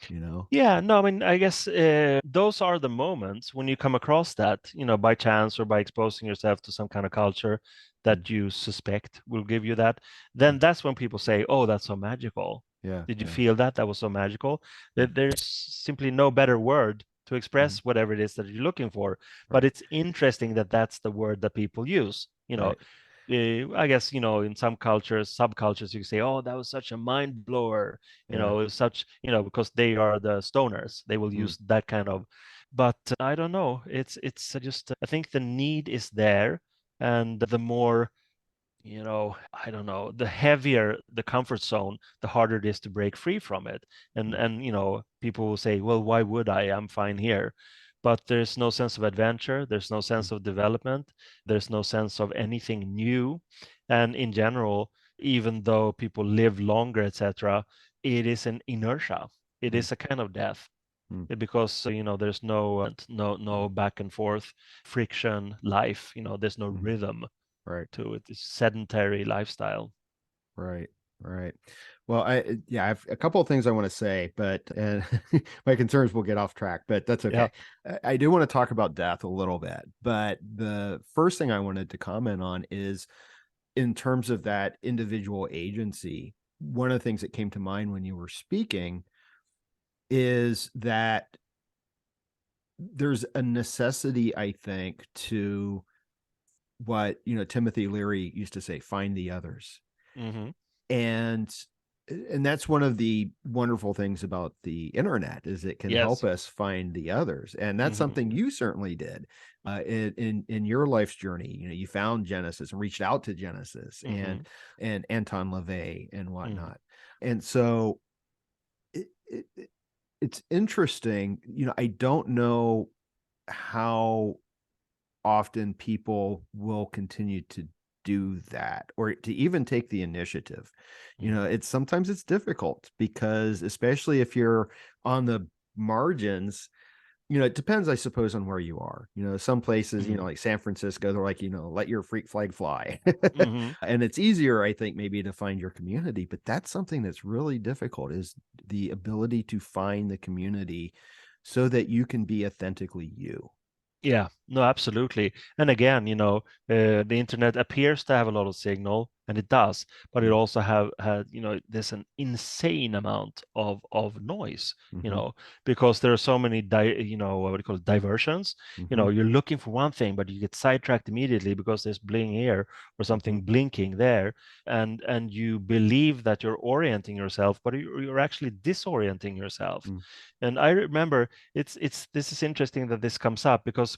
S2: You know?
S1: Yeah, no, I mean, I guess those are the moments when you come across that, you know, by chance or by exposing yourself to some kind of culture that you suspect will give you that. Then that's when people say, oh, that's so magical.
S2: Yeah.
S1: Did you feel that? That was so magical. That there's simply no better word to express whatever it is that you're looking for. But it's interesting that that's the word that people use. You know, I guess, you know, in some cultures, subcultures, you say, oh, that was such a mind blower, you know, it's such, you know, because they are the stoners, they will use that kind of, but I don't know. It's just, I think the need is there. And the more, you know, I don't know, the heavier the comfort zone, the harder it is to break free from it. And, you know, people will say, well, why would I? I'm fine here. But there's no sense of adventure. There's no sense of development. There's no sense of anything new. And in general, even though people live longer, etc., it is an inertia. It
S2: Mm.
S1: is a kind of death.
S2: Mm.
S1: Because there's no back and forth friction life. There's no rhythm
S2: Right.
S1: to it. It's sedentary lifestyle.
S2: Right. Right. Well, I have a couple of things I want to say, and my concerns will get off track, but that's okay. I do want to talk about death a little bit, but the first thing I wanted to comment on is in terms of that individual agency. One of the things that came to mind when you were speaking is that there's a necessity, I think, to what Timothy Leary used to say, find the others.
S1: Mm-hmm.
S2: And that's one of the wonderful things about the internet, is it can help us find the others. And that's something you certainly did in your life's journey. You found Genesis and reached out to Genesis and Anton LaVey and whatnot. And so it's interesting. I don't know how often people will continue to do that or to even take the initiative. Sometimes it's difficult because, especially if you're on the margins, it depends, I suppose, on where you are. Some places, like San Francisco, they're like, let your freak flag fly. And it's easier, I think, maybe to find your community, but that's something that's really difficult, is the ability to find the community so that you can be authentically you.
S1: Yeah, no, absolutely. And again, the internet appears to have a lot of signal, and it does, but it also there's an insane amount of noise, because there are so many, what do you call it, diversions. You're looking for one thing, but you get sidetracked immediately because there's bling here or something blinking there, and you believe that you're orienting yourself, but you're actually disorienting yourself. And I remember this is interesting that this comes up, because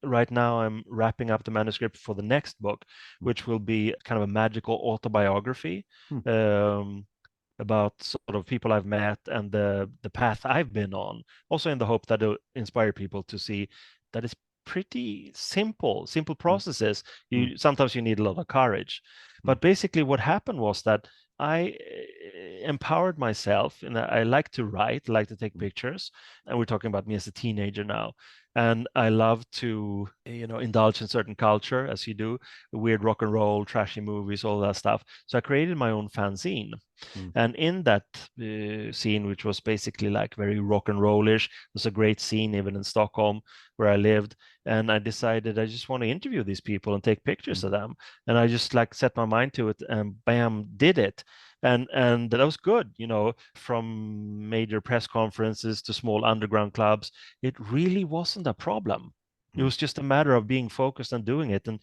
S1: right now I'm wrapping up the manuscript for the next book, which will be kind of a magical autobiography about sort of people I've met and the path I've been on, also in the hope that it'll inspire people to see that it's pretty simple processes. Sometimes you need a lot of courage, but basically what happened was that I empowered myself, and I like to write, like to take pictures, and we're talking about me as a teenager now. And I love to, indulge in certain culture, as you do, weird rock and roll, trashy movies, all that stuff. So I created my own fanzine. And in that scene, which was basically like very rock and rollish, was a great scene even in Stockholm where I lived. And I decided I just want to interview these people and take pictures of them. And I just like set my mind to it, and bam, did it. And that was good, from major press conferences to small underground clubs. It really wasn't a problem. It was just a matter of being focused on doing it. And,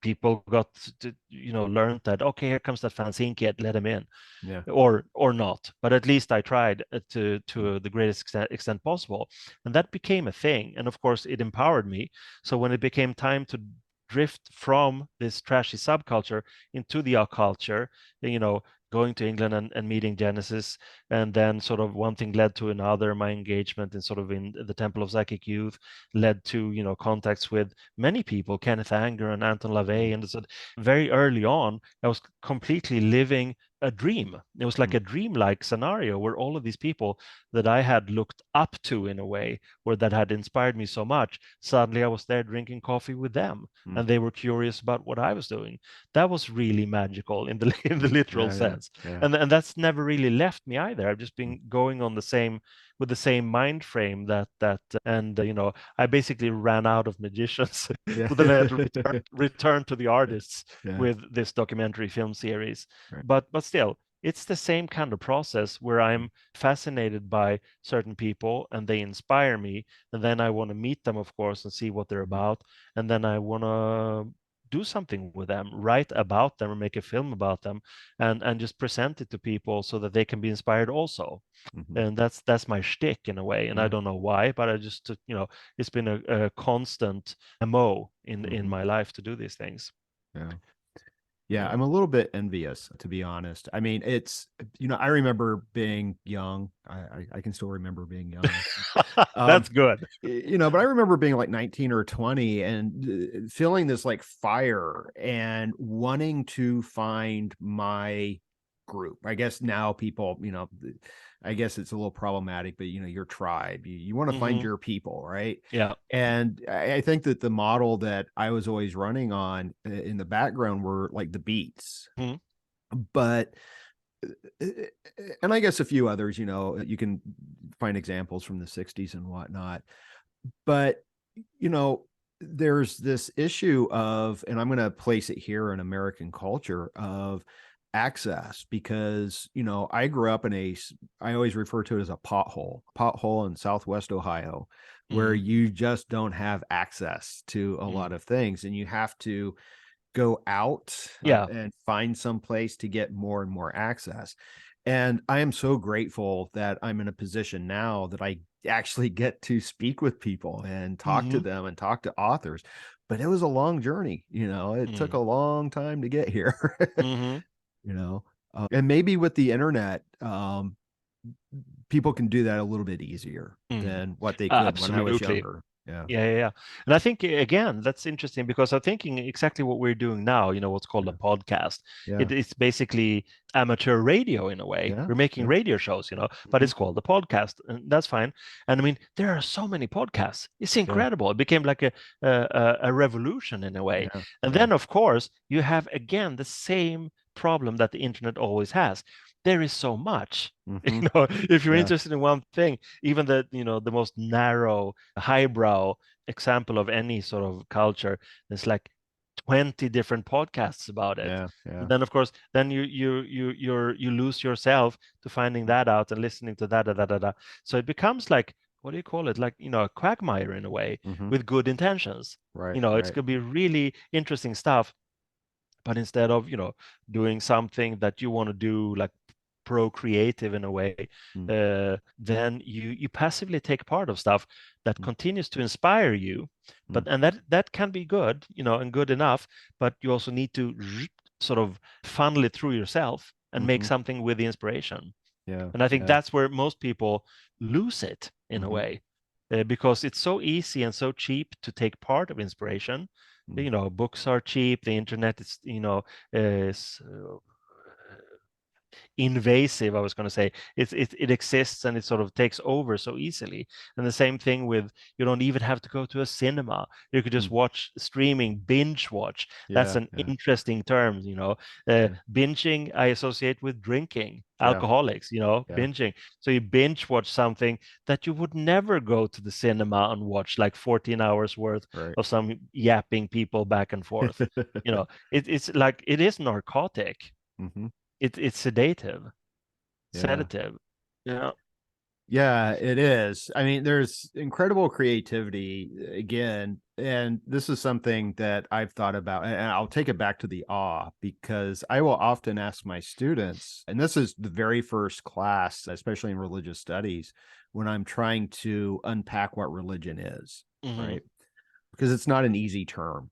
S1: people got to, learned that, okay, here comes that fanzine kid, let him in.
S2: Yeah.
S1: Or not. But at least I tried to the greatest extent possible. And that became a thing. And of course, it empowered me. So when it became time to drift from this trashy subculture into the occulture, going to England and meeting Genesis, and then sort of one thing led to another. My engagement in the Temple of Psychic Youth led to contacts with many people, Kenneth Anger and Anton LaVey, and so very early on I was completely living a dream. It was like a dream-like scenario where all of these people that I had looked up to in a way, or that had inspired me so much, suddenly I was there drinking coffee with them, and they were curious about what I was doing. That was really magical in the literal sense.
S2: Yeah.
S1: And that's never really left me either. I've just been going on with the same mind frame and I basically ran out of magicians. But then I had to return to the artists with this documentary film series. But still, it's the same kind of process where I'm fascinated by certain people and they inspire me, and then I want to meet them, of course, and see what they're about, and then I want to do something with them, write about them, or make a film about them, and just present it to people so that they can be inspired also. And that's my shtick in a way, and I don't know why, but I just it's been a constant MO in my life to do these things.
S2: Yeah, I'm a little bit envious, to be honest. I mean, it's, I remember being young. I can still remember being young.
S1: That's good.
S2: But I remember being like 19 or 20 and feeling this like fire and wanting to find my group. I guess now people, I guess it's a little problematic, but your tribe, you want to find your people, right?
S1: Yeah.
S2: And I think that the model that I was always running on in the background were like the beats, but and I guess a few others, you can find examples from the 60s and whatnot. But, there's this issue of, and I'm going to place it here in American culture, of access, because, I grew up I always refer to it as a pothole in Southwest Ohio, where you just don't have access to a lot of things, and you have to go out and find some place to get more and more access. And I am so grateful that I'm in a position now that I actually get to speak with people and talk to them and talk to authors. But it was a long journey, it took a long time to get here, and maybe with the internet, people can do that a little bit easier than what they could when I was younger.
S1: Yeah. And I think, again, that's interesting, because I'm thinking exactly what we're doing now, what's called a podcast. It's basically amateur radio in a way. We're making radio shows, but it's called a podcast, and that's fine. And I mean, there are so many podcasts. It's incredible. It became like a revolution in a way. And then, of course, you have, again, the same problem that the internet always has. There is so much, if you're interested in one thing, even the most narrow, highbrow example of any sort of culture, there's like 20 different podcasts about it. And then, of course, then you lose yourself to finding that out and listening to that. So it becomes like, what do you call it? Like, a quagmire in a way, with good intentions. It's gonna be really interesting stuff. But instead of, doing something that you want to do, like procreative in a way, then you passively take part of stuff that continues to inspire you, and that can be good, and good enough, but you also need to sort of funnel it through yourself and make something with the inspiration. And I think that's where most people lose it in a way, because it's so easy and so cheap to take part of inspiration. Books are cheap, the internet is invasive. I was going to say it exists, and it sort of takes over so easily. And the same thing with, you don't even have to go to a cinema. You could just watch streaming, binge watch. That's an interesting term. Binging I associate with drinking, alcoholics, binging. So you binge watch something that you would never go to the cinema and watch, like 14 hours worth of some yapping people back and forth. It's like, it is narcotic. It's sedative.
S2: Yeah, it is. I mean, there's incredible creativity again, and this is something that I've thought about, and I'll take it back to the awe, because I will often ask my students, and this is the very first class, especially in religious studies, when I'm trying to unpack what religion is, right? Because it's not an easy term.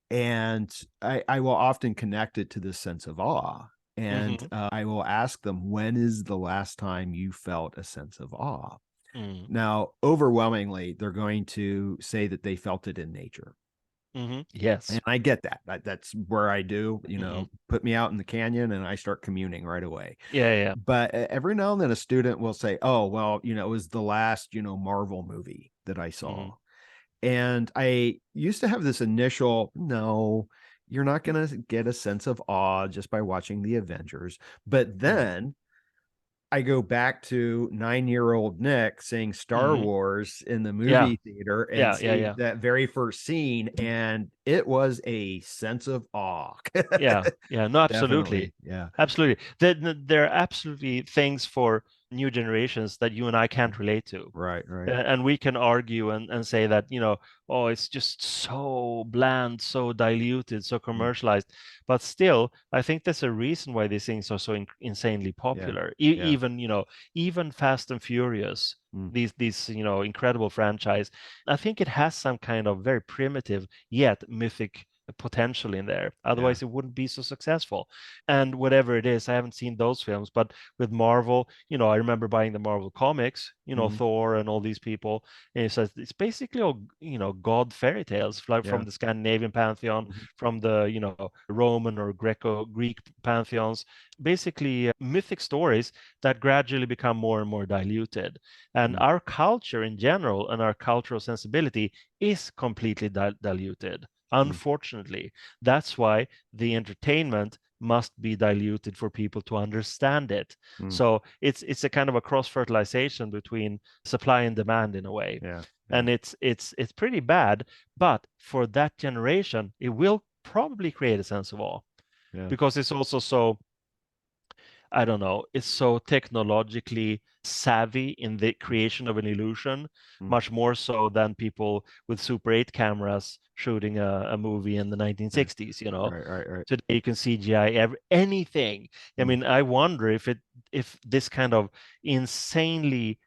S2: And I will often connect it to this sense of awe. And I will ask them, when is the last time you felt a sense of awe? Now, overwhelmingly, they're going to say that they felt it in nature.
S1: Yes.
S2: And I get that. That's where I do, put me out in the canyon and I start communing right away.
S1: Yeah.
S2: But every now and then a student will say, oh, well, it was the last, Marvel movie that I saw. And I used to have this initial, no, you're not going to get a sense of awe just by watching the Avengers. But then I go back to 9-year-old Nick seeing Star Wars in the movie theater and see that very first scene, and it was a sense of awe.
S1: No, absolutely.
S2: Definitely.
S1: Absolutely. There are absolutely things for new generations that you and I can't relate to.
S2: Right.
S1: And we can argue and say that, oh, it's just so bland, so diluted, so commercialized. But still, I think there's a reason why these things are so insanely popular. Even Fast and Furious, these incredible franchise, I think it has some kind of very primitive yet mythic potential in there. Otherwise, it wouldn't be so successful. And whatever it is, I haven't seen those films, but with Marvel, I remember buying the Marvel comics, Thor and all these people. And it says it's basically all, God fairy tales, like from the Scandinavian pantheon, from the, Roman or Greek pantheons, basically mythic stories that gradually become more and more diluted. And our culture in general and our cultural sensibility is completely diluted. Unfortunately, that's why the entertainment must be diluted for people to understand it. So it's a kind of a cross-fertilization between supply and demand in a way. And it's pretty bad, but for that generation, it will probably create a sense of awe. Because it's also so, I don't know, it's so technologically savvy in the creation of an illusion, much more so than people with Super 8 cameras shooting a movie in the 1960s,
S2: Right.
S1: Today you can CGI anything. I mean, I wonder if this kind of insanely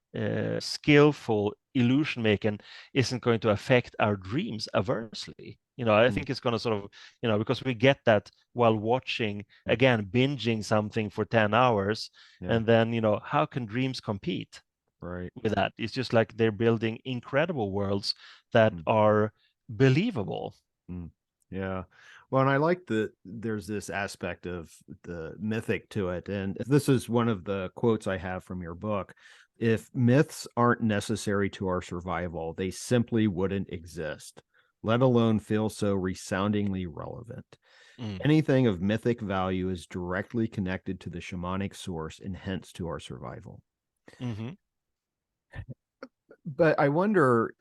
S1: skillful illusion making isn't going to affect our dreams adversely. I think it's going to sort of, because we get that while watching, again, binging something for 10 hours. And then, how can dreams compete with that? It's just like they're building incredible worlds that are believable.
S2: Yeah. Well, and I like that there's this aspect of the mythic to it. And this is one of the quotes I have from your book. If myths aren't necessary to our survival, they simply wouldn't exist, let alone feel so resoundingly relevant. Anything of mythic value is directly connected to the shamanic source and hence to our survival. But I wonder,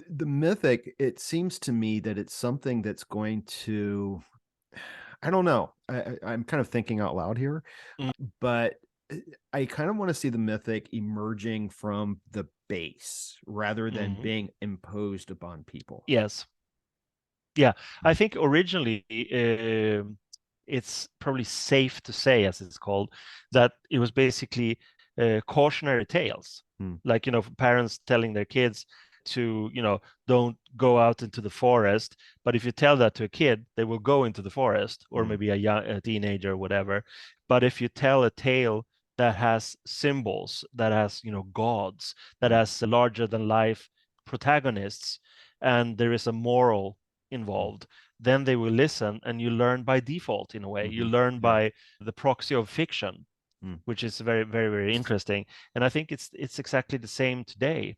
S2: the mythic, it seems to me that it's something that's going to, I don't know, I'm kind of thinking out loud here, but I kind of want to see the mythic emerging from the base rather than being imposed upon people.
S1: Yes. Yeah, I think originally it's probably safe to say, as it's called, that it was basically cautionary tales, like parents telling their kids to don't go out into the forest. But if you tell that to a kid, they will go into the forest, or maybe a teenager or whatever. But if you tell a tale that has symbols, that has gods, that has larger than life protagonists, and there is a moral involved, then they will listen, and you learn by default in a way. You learn by the proxy of fiction, which is very, very, very interesting. And I think it's exactly the same today.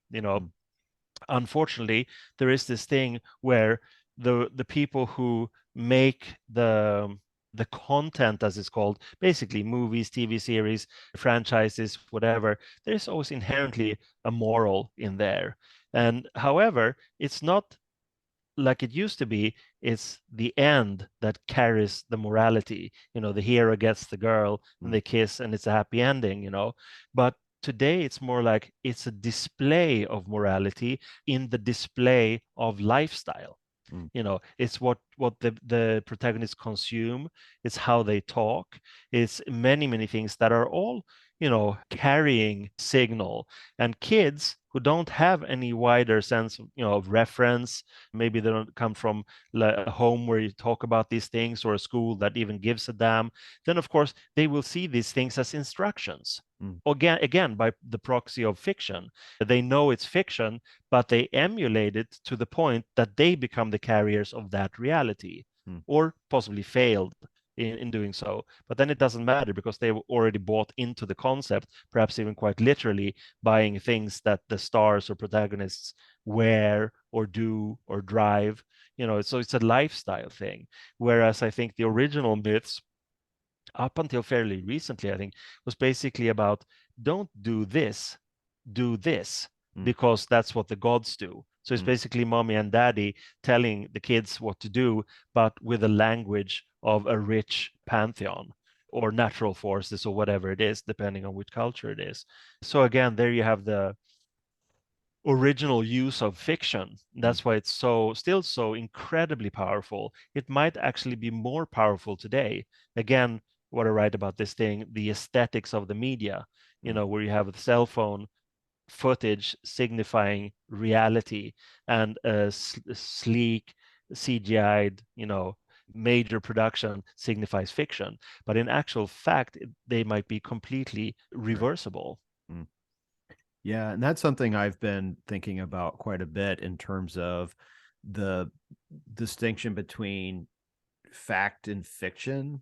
S1: Unfortunately, there is this thing where the people who make the content, as it's called, basically movies, TV series, franchises, whatever, there's always inherently a moral in there. And however, it's not like it used to be. It's the end that carries the morality. The hero gets the girl and they kiss and it's a happy ending, But today it's more like it's a display of morality in the display of lifestyle. It's what the protagonists consume, it's how they talk, it's many, many things that are all carrying signal. And kids who don't have any wider sense of reference, maybe they don't come from a home where you talk about these things, or a school that even gives a damn, then of course they will see these things as instructions. Again, by the proxy of fiction. They know it's fiction, but they emulate it to the point that they become the carriers of that reality, or possibly failed in doing so. But then it doesn't matter, because they've already bought into the concept, perhaps even quite literally, buying things that the stars or protagonists wear or do or drive. So it's a lifestyle thing. Whereas I think the original myths, up until fairly recently, I think, was basically about, don't do this, do this, because that's what the gods do. So it's basically mommy and daddy telling the kids what to do, but with the language of a rich pantheon or natural forces or whatever it is, depending on which culture it is. So again, there you have the original use of fiction. That's why it's still so incredibly powerful. It might actually be more powerful today. Again, what I write about this thing, the aesthetics of the media, where you have the cell phone footage signifying reality, and a sleek CGI'd, major production signifies fiction, but in actual fact, they might be completely reversible.
S2: Mm. Yeah, and that's something I've been thinking about quite a bit in terms of the distinction between fact and fiction,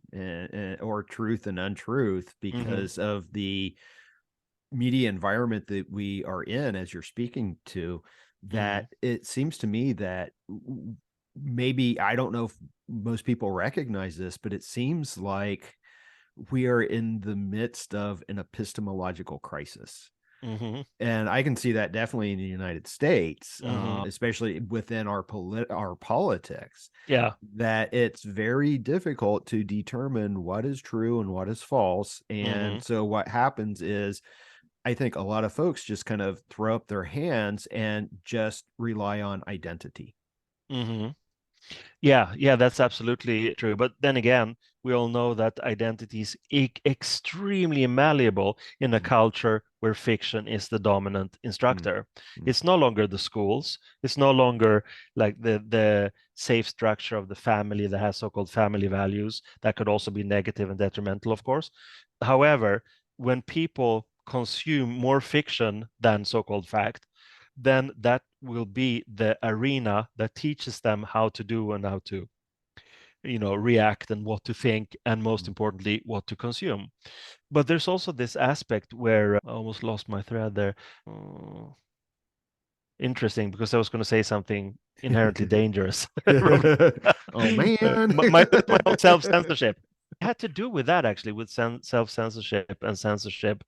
S2: or truth and untruth, because of the media environment that we are in, as you're speaking to, that it seems to me that maybe, I don't know if most people recognize this, but it seems like we are in the midst of an epistemological crisis. And I can see that definitely in the United States, especially within our politics.
S1: Yeah.
S2: That it's very difficult to determine what is true and what is false. And so what happens is, I think a lot of folks just kind of throw up their hands and just rely on identity.
S1: Yeah, that's absolutely true. But then again, we all know that identity is extremely malleable in a culture where fiction is the dominant instructor. It's no longer the schools. It's no longer like the safe structure of the family that has so-called family values. That could also be negative and detrimental, of course. However, when people consume more fiction than so-called fact, then that will be the arena that teaches them how to do and how to, react and what to think, and most importantly, what to consume. But there's also this aspect where I almost lost my thread there. Interesting, because I was going to say something inherently dangerous.
S2: Oh man,
S1: my own self-censorship. It had to do with that, actually, with self-censorship and censorship.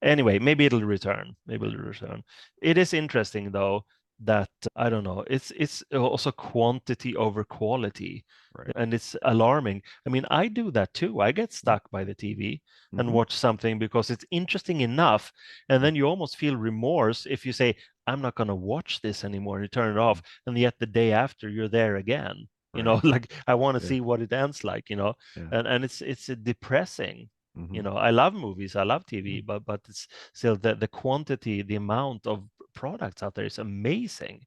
S1: Anyway, maybe it'll return. It is interesting, though, that I don't know. It's also quantity over quality,
S2: right.
S1: And it's alarming. I mean, I do that too. I get stuck by the TV and watch something because it's interesting enough, and then you almost feel remorse if you say, "I'm not going to watch this anymore," and you turn it off, and yet the day after you're there again.
S2: Right.
S1: Like I want to see what it ends like. And it's depressing. I love movies, I love TV, but it's still the quantity, the amount of products out there is amazing.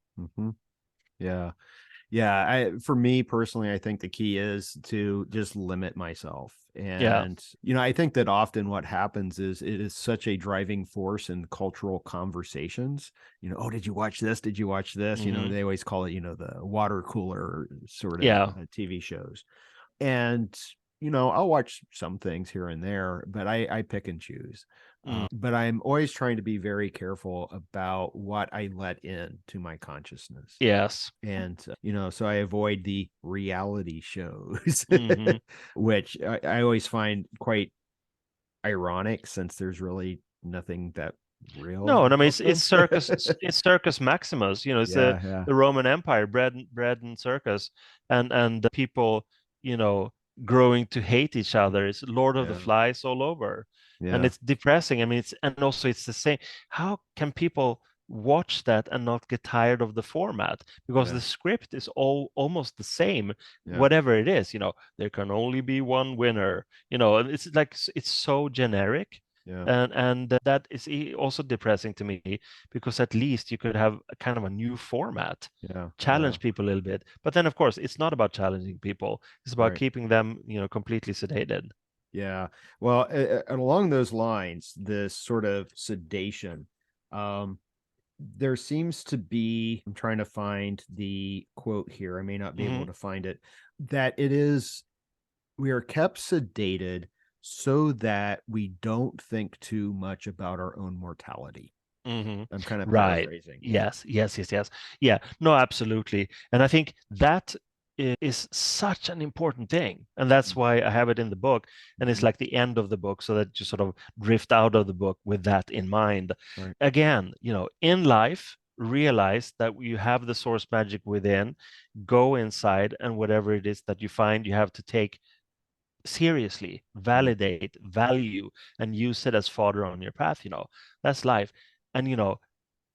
S2: Yeah. For me personally, I think the key is to just limit myself. And, I think that often what happens is it is such a driving force in cultural conversations. Oh, did you watch this? Did you watch this? They always call it, the water cooler sort of TV shows. And I'll watch some things here and there, but I pick and choose. But I'm always trying to be very careful about what I let in to my consciousness.
S1: Yes.
S2: And, so I avoid the reality shows, which I always find quite ironic, since there's really nothing that real.
S1: No, I mean, it's circus. It's Circus Maximus. It's the Roman Empire, bread and circus, and people, growing to hate each other. It's Lord of the Flies all over, and it's depressing. I mean, and also it's the same. How can people watch that and not get tired of the format? Because the script is almost the same, whatever it is. There can only be one winner. And it's like it's so generic. And that is also depressing to me, because at least you could have a kind of a new format, challenge people a little bit. But then, of course, it's not about challenging people. It's about keeping them, completely sedated.
S2: Yeah. Well, and along those lines, this sort of sedation, there seems to be, I'm trying to find the quote here, I may not be able to find it, that we are kept sedated so that we don't think too much about our own mortality. I'm kind of paraphrasing.
S1: Yes. Yeah, no, absolutely. And I think that is such an important thing. And that's why I have it in the book. And it's like the end of the book, so that you sort of drift out of the book with that in mind.
S2: Right.
S1: Again, in life, realize that you have the source magic within, go inside, and whatever it is that you find, you have to take seriously, validate, value, and use it as fodder on your path. That's life. And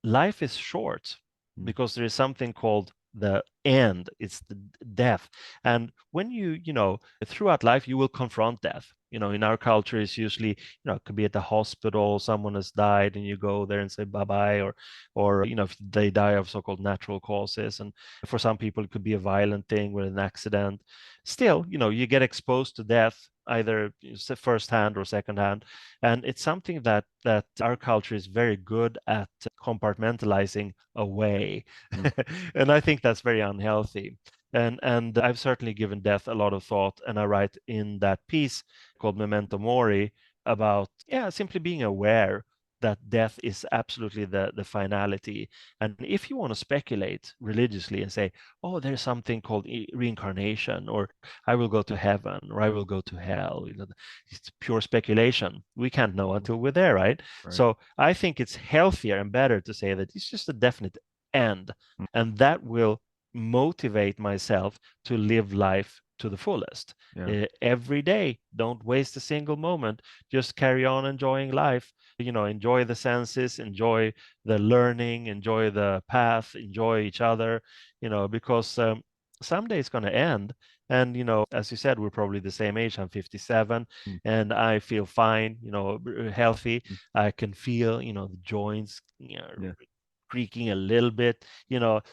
S1: life is short, because there is something called the end. It's the death. And when you throughout life, you will confront death. In our culture, it's usually, it could be at the hospital, someone has died, and you go there and say bye-bye, or if they die of so-called natural causes. And for some people, it could be a violent thing with an accident. Still, you get exposed to death either firsthand or secondhand, and it's something that our culture is very good at compartmentalizing away, and I think that's very unhealthy. And I've certainly given death a lot of thought, and I write in that piece called Memento Mori about simply being aware that death is absolutely the finality. And if you want to speculate religiously and say, oh, there's something called reincarnation, or I will go to heaven, or I will go to hell, it's pure speculation. We can't know until we're there, right? So I think it's healthier and better to say that it's just a definite end, and that will motivate myself to live life to the fullest. Every day. Don't waste a single moment. Just carry on enjoying life. Enjoy the senses, enjoy the learning, enjoy the path, enjoy each other, because someday it's going to end. And, as you said, we're probably the same age. I'm 57 and I feel fine, healthy. I can feel, the joints, creaking a little bit,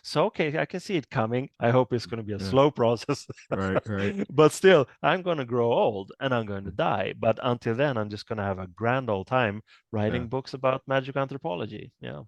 S1: so okay, I can see it coming. I hope it's going to be a slow process.
S2: Right.
S1: But still, I'm going to grow old and I'm going to die. But until then, I'm just going to have a grand old time writing books about magical anthropology.
S2: Yeah.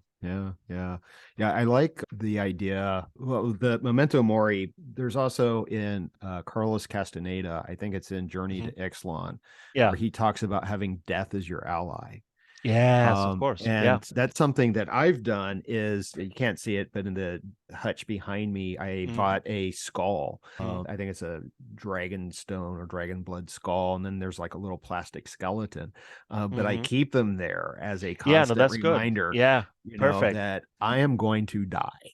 S2: I like the idea. Well, the Memento Mori, there's also in Carlos Castaneda, I think it's in Journey to Ixtlan, where he talks about having death as your ally.
S1: Yes, of course.
S2: And that's something that I've done. Is you can't see it, but in the hutch behind me, I bought a skull. I think it's a dragon stone or dragon blood skull, and then there's like a little plastic skeleton. But I keep them there as a constant
S1: that's
S2: reminder.
S1: Good. Yeah, perfect.
S2: That I am going to die.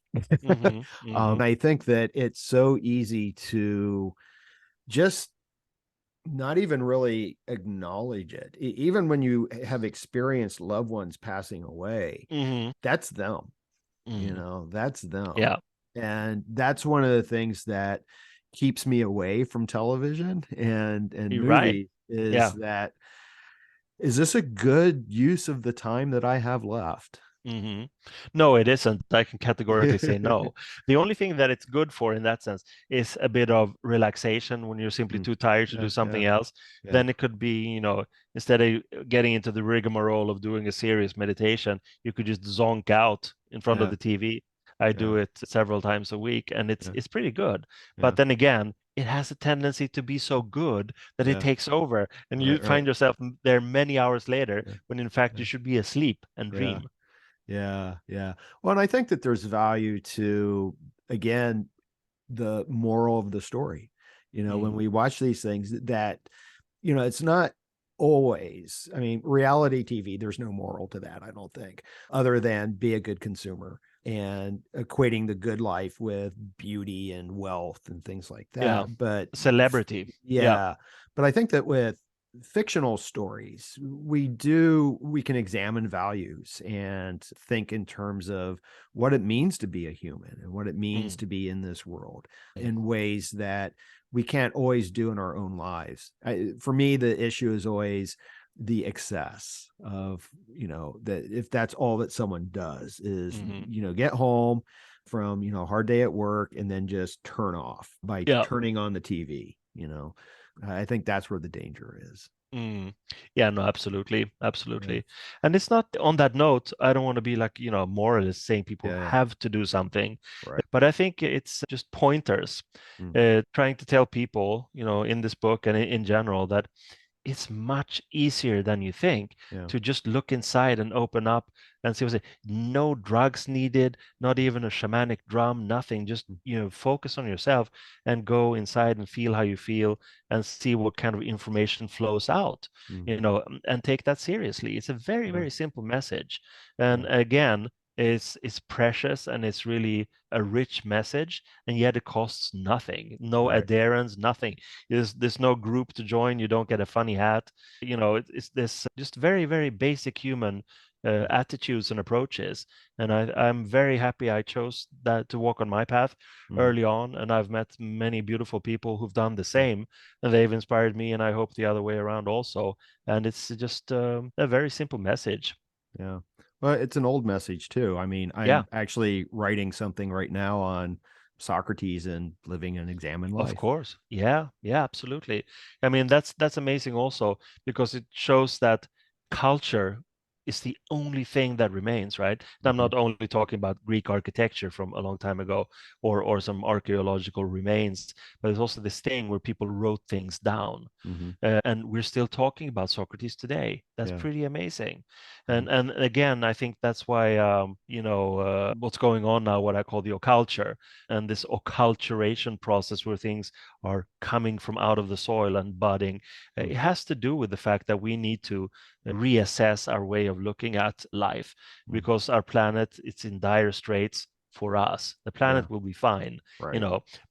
S2: I think that it's so easy to just not even really acknowledge it. Even when you have experienced loved ones passing away, that's them. That's them.
S1: Yeah.
S2: And that's one of the things that keeps me away from television and movies is that, is this a good use of the time that I have left?
S1: No, it isn't. I can categorically say no. The only thing that it's good for in that sense is a bit of relaxation when you're simply too tired to do something else. Then it could be, instead of getting into the rigmarole of doing a serious meditation, you could just zonk out in front of the TV. I do it several times a week, and it's pretty good. But then again, it has a tendency to be so good that it takes over, and you find yourself there many hours later when in fact you should be asleep and dream.
S2: Yeah. Well, and I think that there's value to, again, the moral of the story. When we watch these things, that, it's not always, I mean, reality TV, there's no moral to that, I don't think, other than be a good consumer and equating the good life with beauty and wealth and things like that. But
S1: celebrity.
S2: But I think that with fictional stories, we can examine values and think in terms of what it means to be a human and what it means to be in this world in ways that we can't always do in our own lives. For me, the issue is always the excess of, that if that's all that someone does is, get home from, a hard day at work and then just turn off by turning on the TV, I think that's where the danger is.
S1: Yeah, no, absolutely. And it's not, on that note, I don't want to be like, moralist saying people have to do something, but I think it's just pointers, trying to tell people, in this book and in general, that it's much easier than you think to just look inside and open up and see what's it. No drugs needed, not even a shamanic drum, nothing. Just, focus on yourself and go inside and feel how you feel and see what kind of information flows out, and take that seriously. It's a very, very simple message. And again, it's precious and it's really a rich message, and yet it costs nothing. No adherence, nothing. There's no group to join. You don't get a funny hat. It's this just very, very basic human attitudes and approaches. And I'm very happy I chose that to walk on my path early on. And I've met many beautiful people who've done the same, and they've inspired me. And I hope the other way around also. And it's just a very simple message.
S2: Yeah. Well, it's an old message too. I mean,
S1: Yeah.
S2: I'm actually writing something right now on Socrates and living an examined life.
S1: Of course. Yeah, absolutely. I mean, that's amazing also, because it shows that culture is the only thing that remains, right? And I'm not only talking about Greek architecture from a long time ago, or some archaeological remains, but it's also this thing where people wrote things down. And we're still talking about Socrates today. That's pretty amazing. And again, I think that's why what's going on now, what I call the occulture, and this occulturation process where things are coming from out of the soil and budding, it has to do with the fact that we need to reassess our way of looking at life, because our planet, it's in dire straits. For us, the planet will be fine,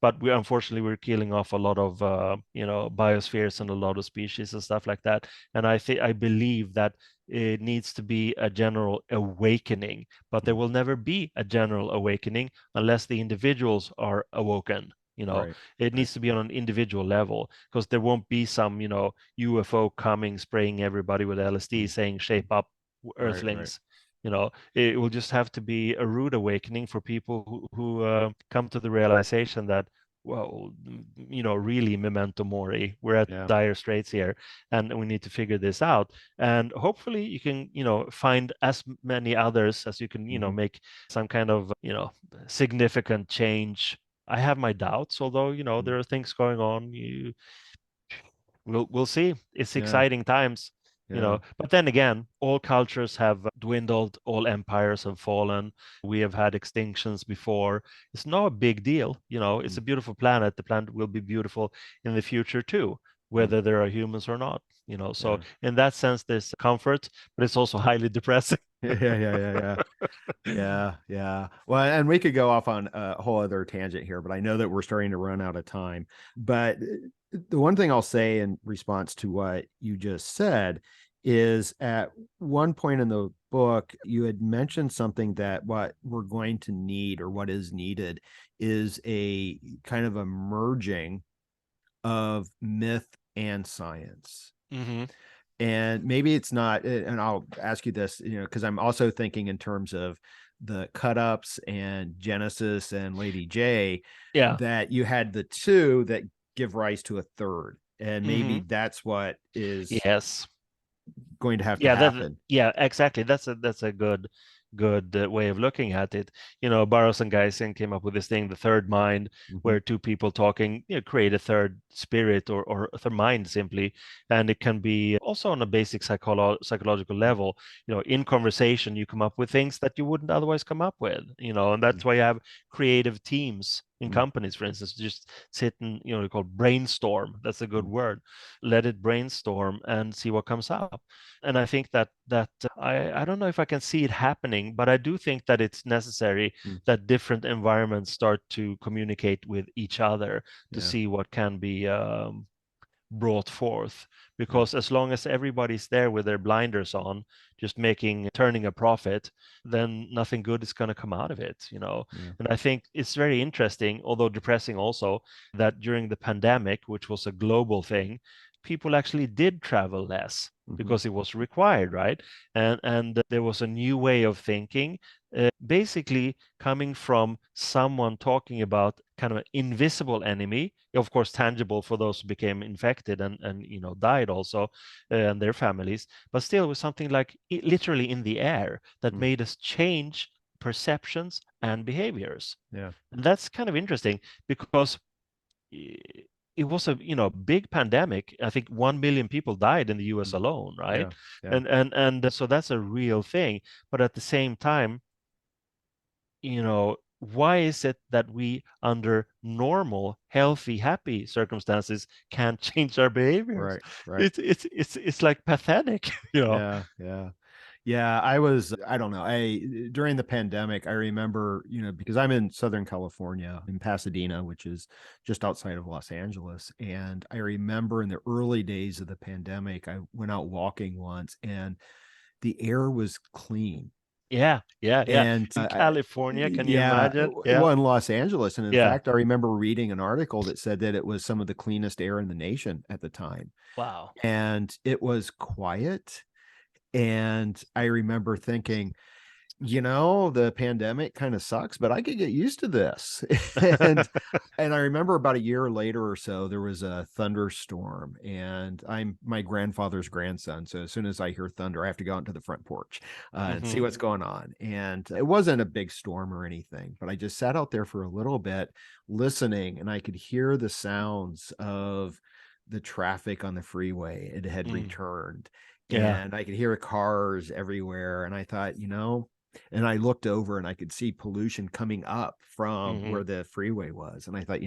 S1: but unfortunately we're killing off a lot of biospheres and a lot of species and stuff like that. And I believe that it needs to be a general awakening, but there will never be a general awakening unless the individuals are awoken. It needs to be on an individual level, because there won't be some UFO coming, spraying everybody with LSD, saying shape up, earthlings. It will just have to be a rude awakening for people who come to the realization that, well, really memento mori, we're at dire straits here, and we need to figure this out. And hopefully you can find as many others as you can make some kind of significant change. I have my doubts, although there are things going on. We'll see. It's exciting times. But then again, all cultures have dwindled, all empires have fallen, we have had extinctions before. It's not a big deal. It's a beautiful planet. The planet will be beautiful in the future too, whether there are humans or not. So in that sense, there's comfort, but it's also highly depressing.
S2: Yeah. Well, and we could go off on a whole other tangent here, but I know that we're starting to run out of time. But the one thing I'll say in response to what you just said is, at one point in the book, you had mentioned something that what we're going to need, or what is needed, is a kind of a merging of myth and science. And maybe it's not, and I'll ask you this, because I'm also thinking in terms of the cut ups and Genesis and Lady J, that you had the two that give rise to a third. And maybe that's what is going to have to happen.
S1: Exactly. That's a good way of looking at it. Burroughs and Geisen came up with this thing, the third mind, where two people talking create a third spirit, or a third mind simply. And it can be also on a basic psychological level. In conversation you come up with things that you wouldn't otherwise come up with, and that's why you have creative teams in companies, for instance. Just sit and you call brainstorm. That's a good word. Let it brainstorm and see what comes up. And I think that I don't know if I can see it happening, but I do think that it's necessary that different environments start to communicate with each other to see what can be brought forth. Because as long as everybody's there with their blinders on, just turning a profit, then nothing good is going to come out of it. And I think it's very interesting, although depressing also, that during the pandemic, which was a global thing, people actually did travel less because it was required, right? And there was a new way of thinking, basically coming from someone talking about kind of an invisible enemy, of course tangible for those who became infected and died also, and their families, but still it was something like literally in the air that made us change perceptions and behaviors. And that's kind of interesting, because it was a big pandemic. I think 1 million people died in the US alone, right? And so that's a real thing. But at the same time, why is it that we, under normal, healthy, happy circumstances, can't change our behaviors? It's like pathetic.
S2: I don't know, during the pandemic, I remember, because I'm in Southern California, in Pasadena, which is just outside of Los Angeles. And I remember in the early days of the pandemic, I went out walking once, and the air was clean.
S1: Yeah.
S2: And
S1: In California, can you
S2: yeah,
S1: imagine?
S2: well, in Los Angeles. And in
S1: Yeah.
S2: fact, I remember reading an article that said that it was some of the cleanest air in the nation at the time.
S1: Wow.
S2: And it was quiet. And I remember thinking, the pandemic kind of sucks, but I could get used to this. and I remember about a year later or so, there was a thunderstorm, and I'm my grandfather's grandson. So as soon as I hear thunder, I have to go out into the front porch and see what's going on. And it wasn't a big storm or anything, but I just sat out there for a little bit listening, and I could hear the sounds of the traffic on the freeway. It had returned.
S1: Yeah.
S2: And I could hear cars everywhere. And I thought, and I looked over and I could see pollution coming up from where the freeway was. And I thought,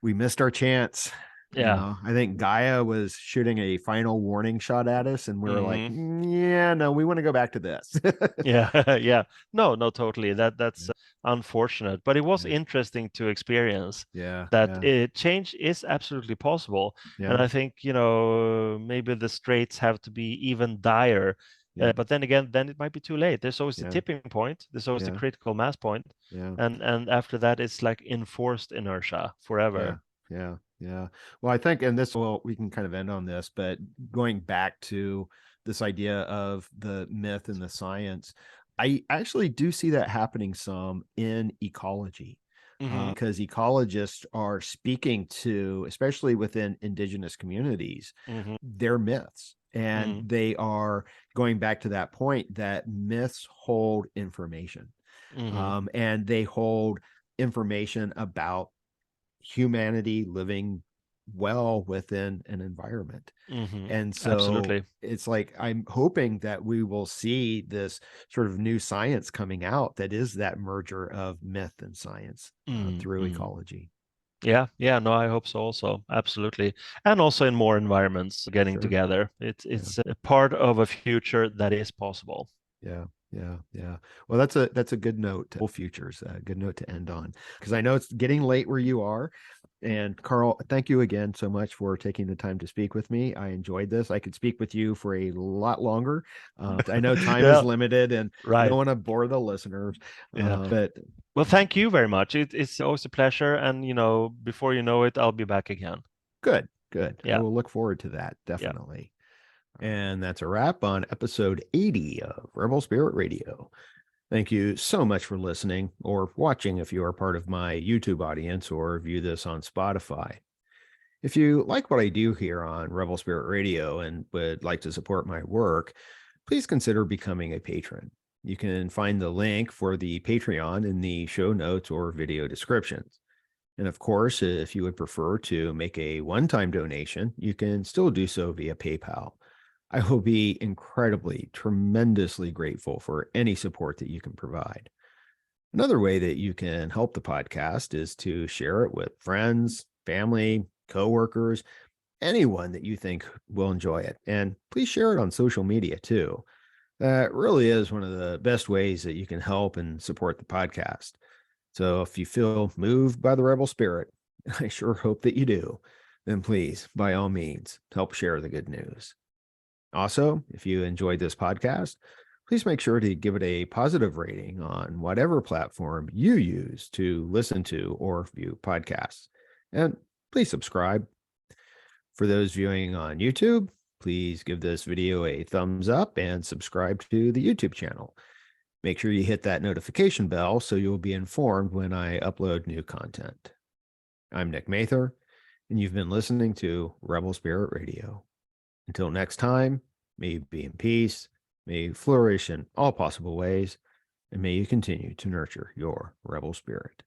S2: we missed our chance.
S1: Yeah.
S2: I think Gaia was shooting a final warning shot at us, and we were like, yeah, no, we want to go back to this.
S1: Yeah. No, totally. That's unfortunate, but it was interesting to experience that change is absolutely possible.
S2: Yeah.
S1: And I think, maybe the straits have to be even dire. But then again, then it might be too late. There's always the tipping point. There's always the critical mass point. And after that, it's like enforced inertia forever.
S2: Yeah. Well, I think, and we can kind of end on this, but going back to this idea of the myth and the science, I actually do see that happening some in ecology. Because ecologists are speaking to, especially within indigenous communities, their myths. And they are going back to that point that myths hold information. And they hold information about humanity living well within an environment. And so
S1: Absolutely.
S2: it's like, I'm hoping that we will see this sort of new science coming out that is that merger of myth and science through ecology.
S1: Yeah, no, I hope so also. Absolutely. And also in more environments getting together. It's a part of a future that is possible.
S2: Yeah. Well, that's a good note. Futures, a good note to end on, because I know it's getting late where you are. And Carl, thank you again so much for taking the time to speak with me. I enjoyed this. I could speak with you for a lot longer. I know time is limited, and I don't want to bore the listeners. But
S1: well, thank you very much. It's always a pleasure. And, before you know it, I'll be back again.
S2: Good.
S1: Yeah.
S2: I will look forward to that. Definitely. And that's a wrap on episode 80 of Rebel Spirit Radio. Thank you so much for listening or watching if you are part of my YouTube audience or view this on Spotify. If you like what I do here on Rebel Spirit Radio and would like to support my work, please consider becoming a patron. You can find the link for the Patreon in the show notes or video descriptions. And of course, if you would prefer to make a one-time donation, you can still do so via PayPal. I will be tremendously grateful for any support that you can provide. Another way that you can help the podcast is to share it with friends, family, coworkers, anyone that you think will enjoy it. And please share it on social media too. That really is one of the best ways that you can help and support the podcast. So if you feel moved by the rebel spirit, I sure hope that you do, then please, by all means, help share the good news. Also, if you enjoyed this podcast, please make sure to give it a positive rating on whatever platform you use to listen to or view podcasts. And please subscribe. For those viewing on YouTube, please give this video a thumbs up and subscribe to the YouTube channel. Make sure you hit that notification bell so you'll be informed when I upload new content. I'm Nick Mather, and you've been listening to Rebel Spirit Radio. Until next time, may you be in peace, may you flourish in all possible ways, and may you continue to nurture your rebel spirit.